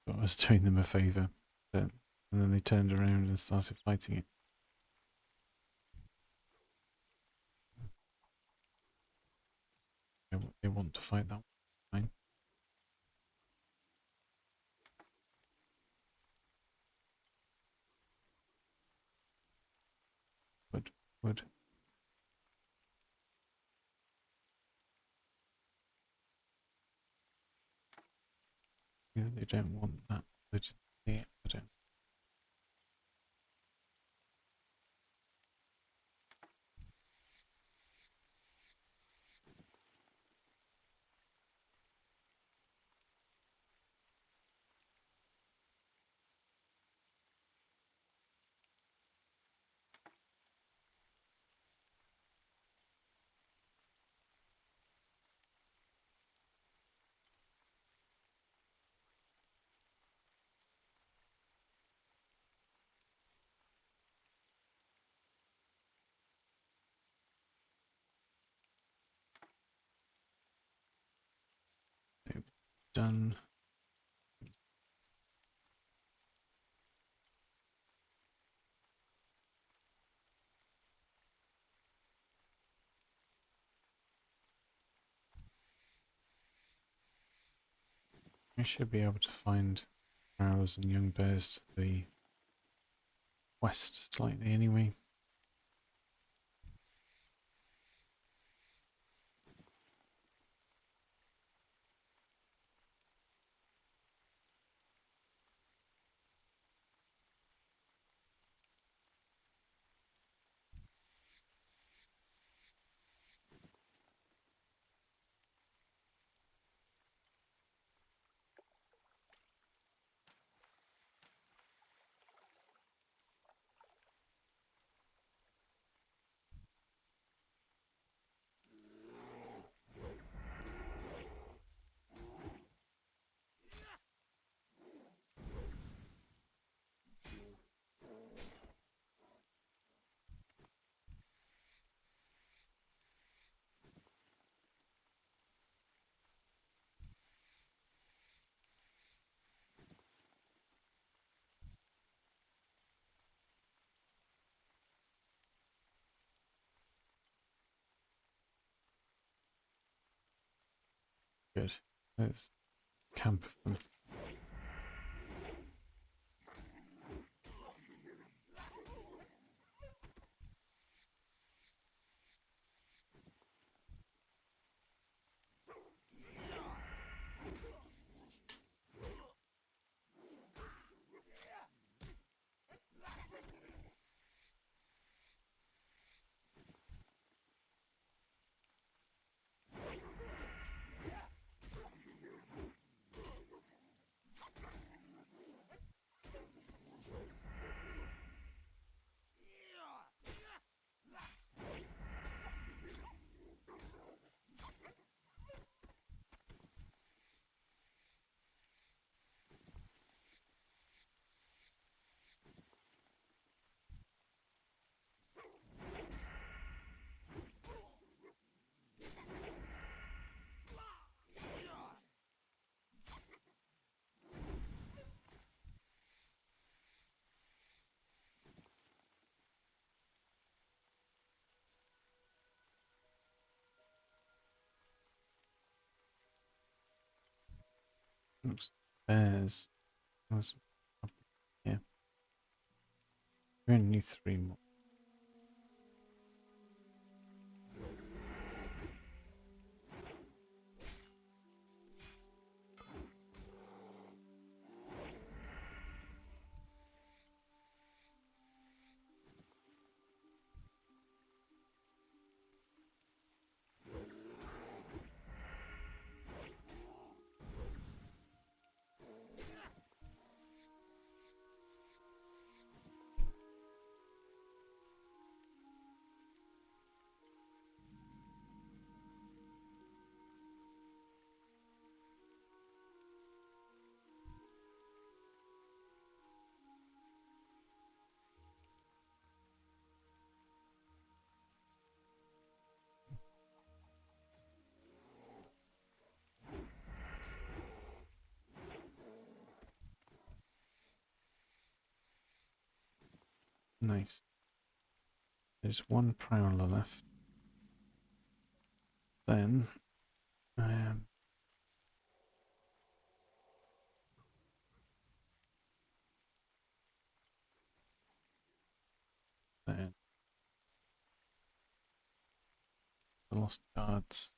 Thought I was doing them a favour, but and then they turned around and started fighting it. They want to fight that one. Fine. Wood. Yeah, they don't want that wood. Yeah, I don't. They've done. I should be able to find cows and young bears to the west slightly anyway. Good. There's a camp of them. Oops. Bears. Was up here. We only need 3 more. Nice. There's 1 prowler left. Then, then the lost guards.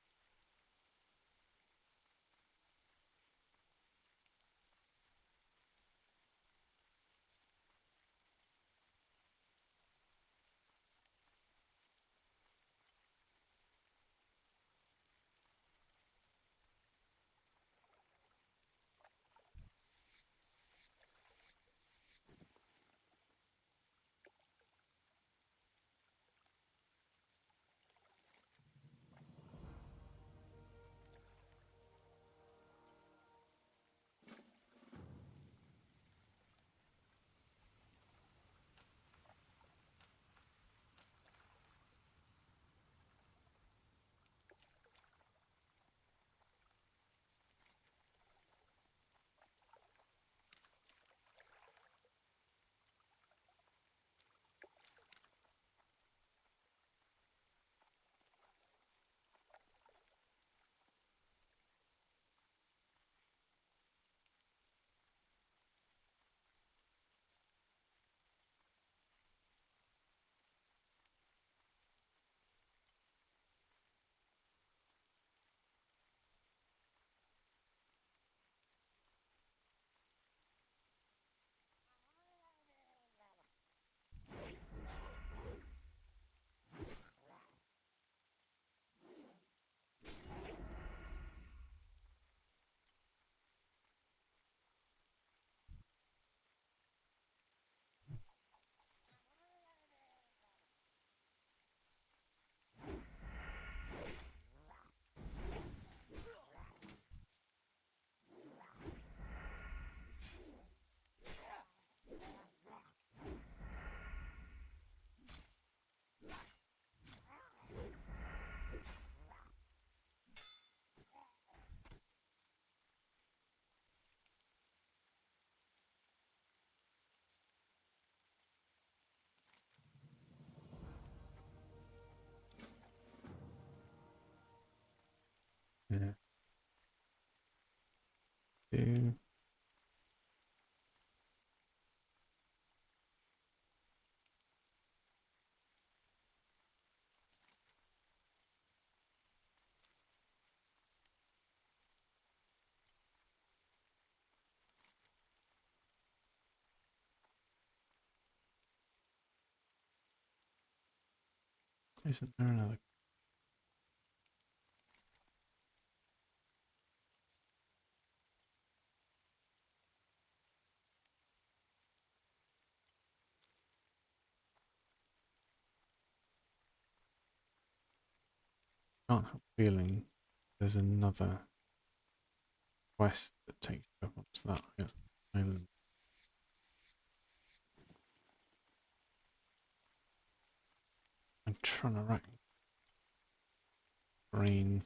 Isn't there another? Can't help feeling there's another quest that takes you up onto that island. I'm trying to rack brain.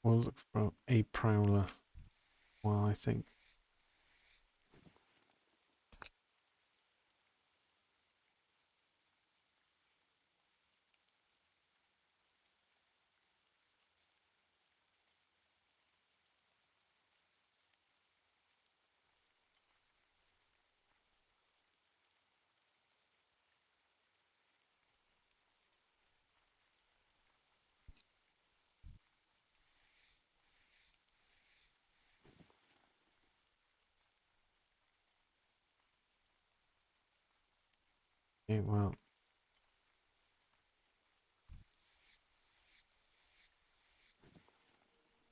We'll look for a prowler. Well, I think. Okay, well.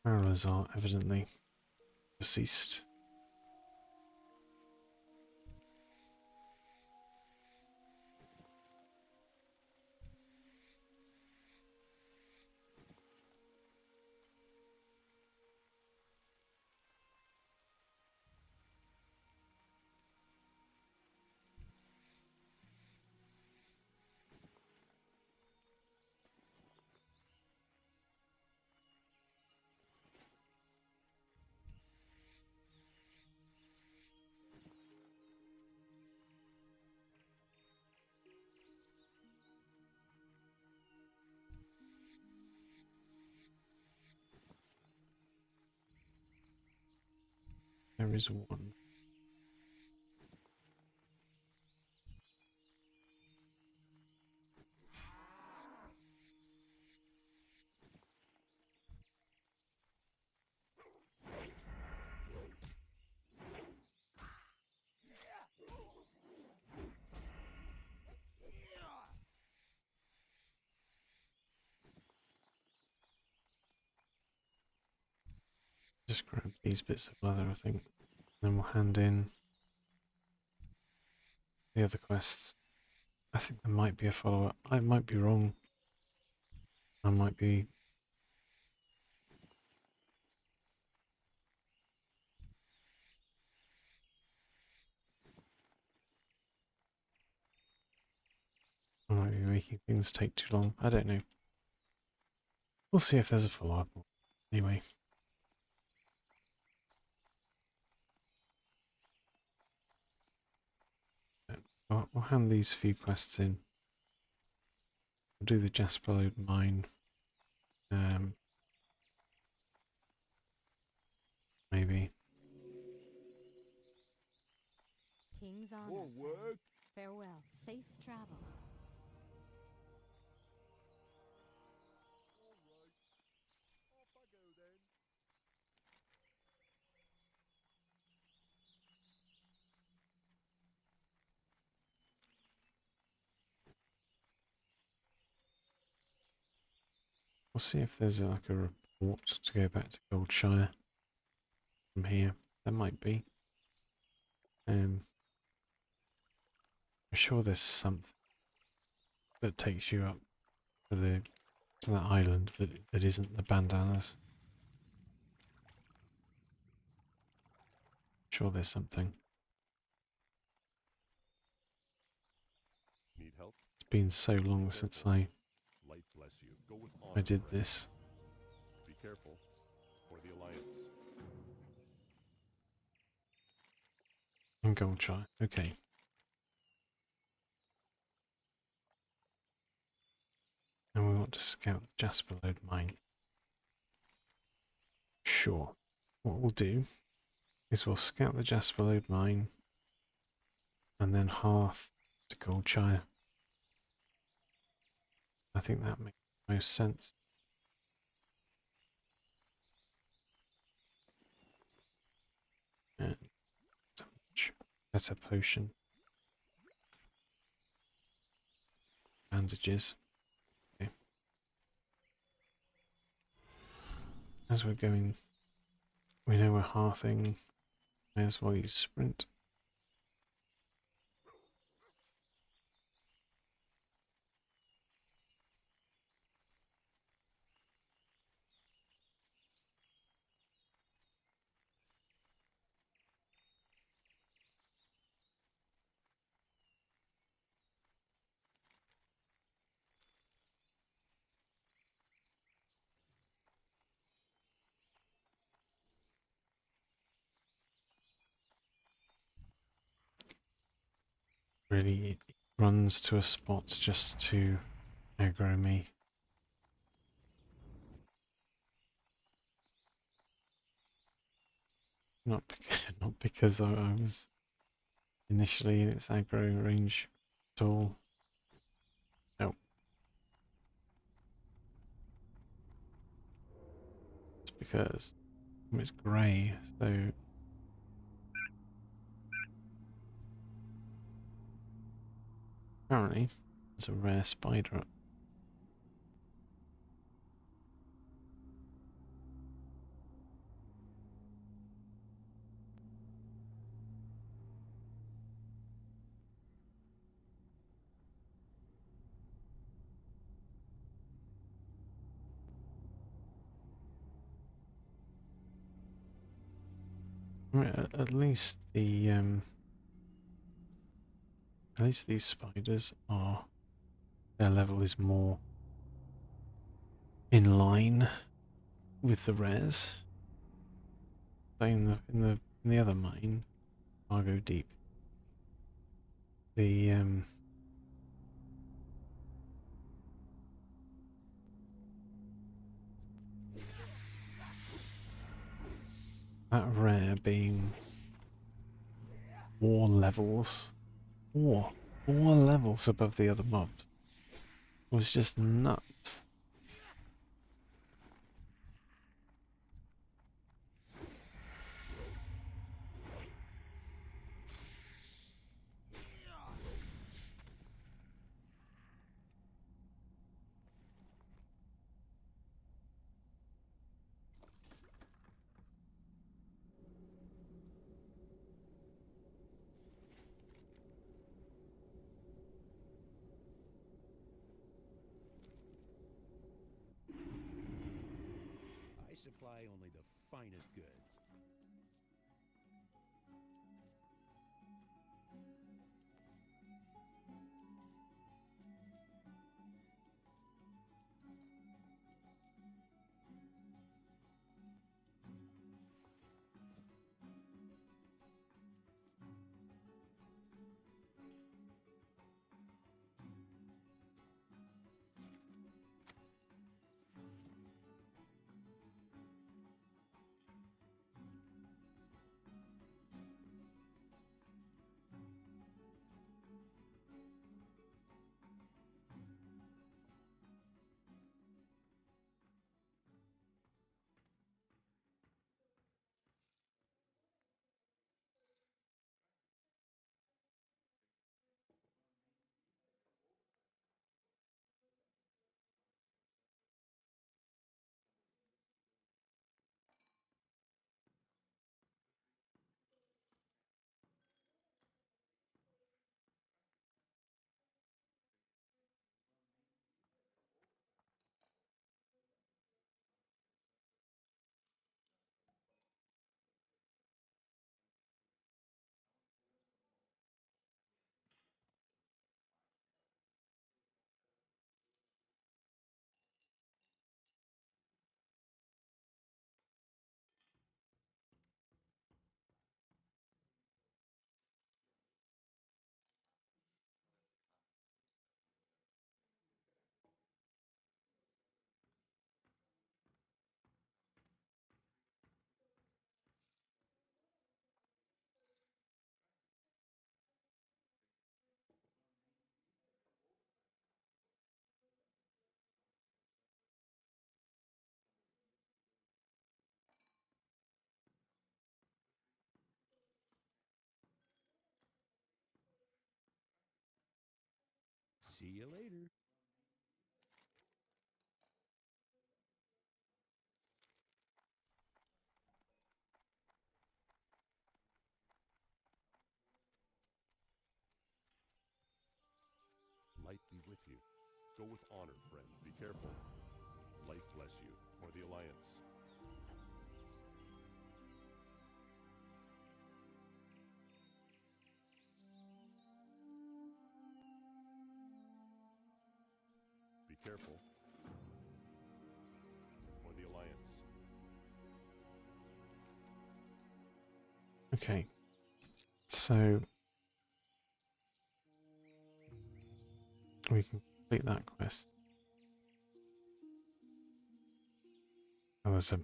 Prowlers are evidently deceased. There is one. Just grab these bits of leather, I think. Then we'll hand in the other quests. I think there might be a follow-up. I might be wrong. I might be... I might be making things take too long. I don't know. We'll see if there's a follow-up. Anyway. We'll hand these few quests in. We'll do the Jasperlode mine. Maybe. King's honor. More friend. work? Farewell. Safe travels. Off I go then. We'll see if there's like a report to go back to Goldshire from here. There might be. I'm sure there's something that takes you up to that island that isn't the bandanas. Sure there's something. Need help? It's been so long since I Light bless you. Go with honor. did friend. this. Be careful. For the Alliance. In Goldshire. Okay. And we want to scout the Jasperlode mine. Sure. What we'll do is we'll scout the Jasperlode mine and then Hearth to Goldshire. I think that makes most sense. And some better potion. Bandages. Okay. As we're going, we know we're halving. May as well use sprint. Really, it runs to a spot just to aggro me. Not because I was initially in its aggro range at all. No. It's because it's grey, so apparently there's a rare spider up. I mean, at least at least these spiders are, their level is more in line with the rares. So in the other mine, Argo Deep, the that rare being 4 levels, four levels above the other mobs, was just nuts. I supply only the finest goods. See you later. Light be with you. Go with honor, friend. Be careful. Light bless you, for the Alliance. Be careful. For the Alliance. Okay. So we can complete that quest. Oh, there's a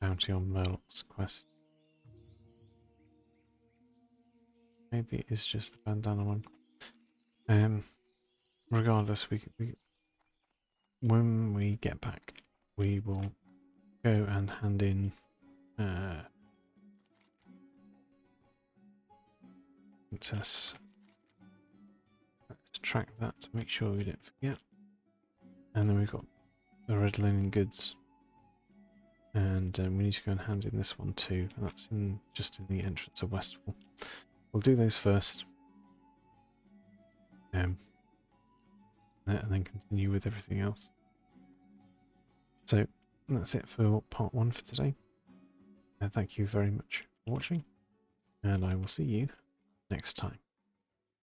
bounty on Murloc's quest. Maybe it's just the bandana one. Regardless, when we get back, we will go and hand in Princess. Let's track that to make sure we don't forget. And then we've got the red linen goods. And we need to go and hand in this one too. And that's just in the entrance of Westfall. We'll do those first. And then continue with everything else. So that's it for part 1 for today. And thank you very much for watching. And I will see you next time.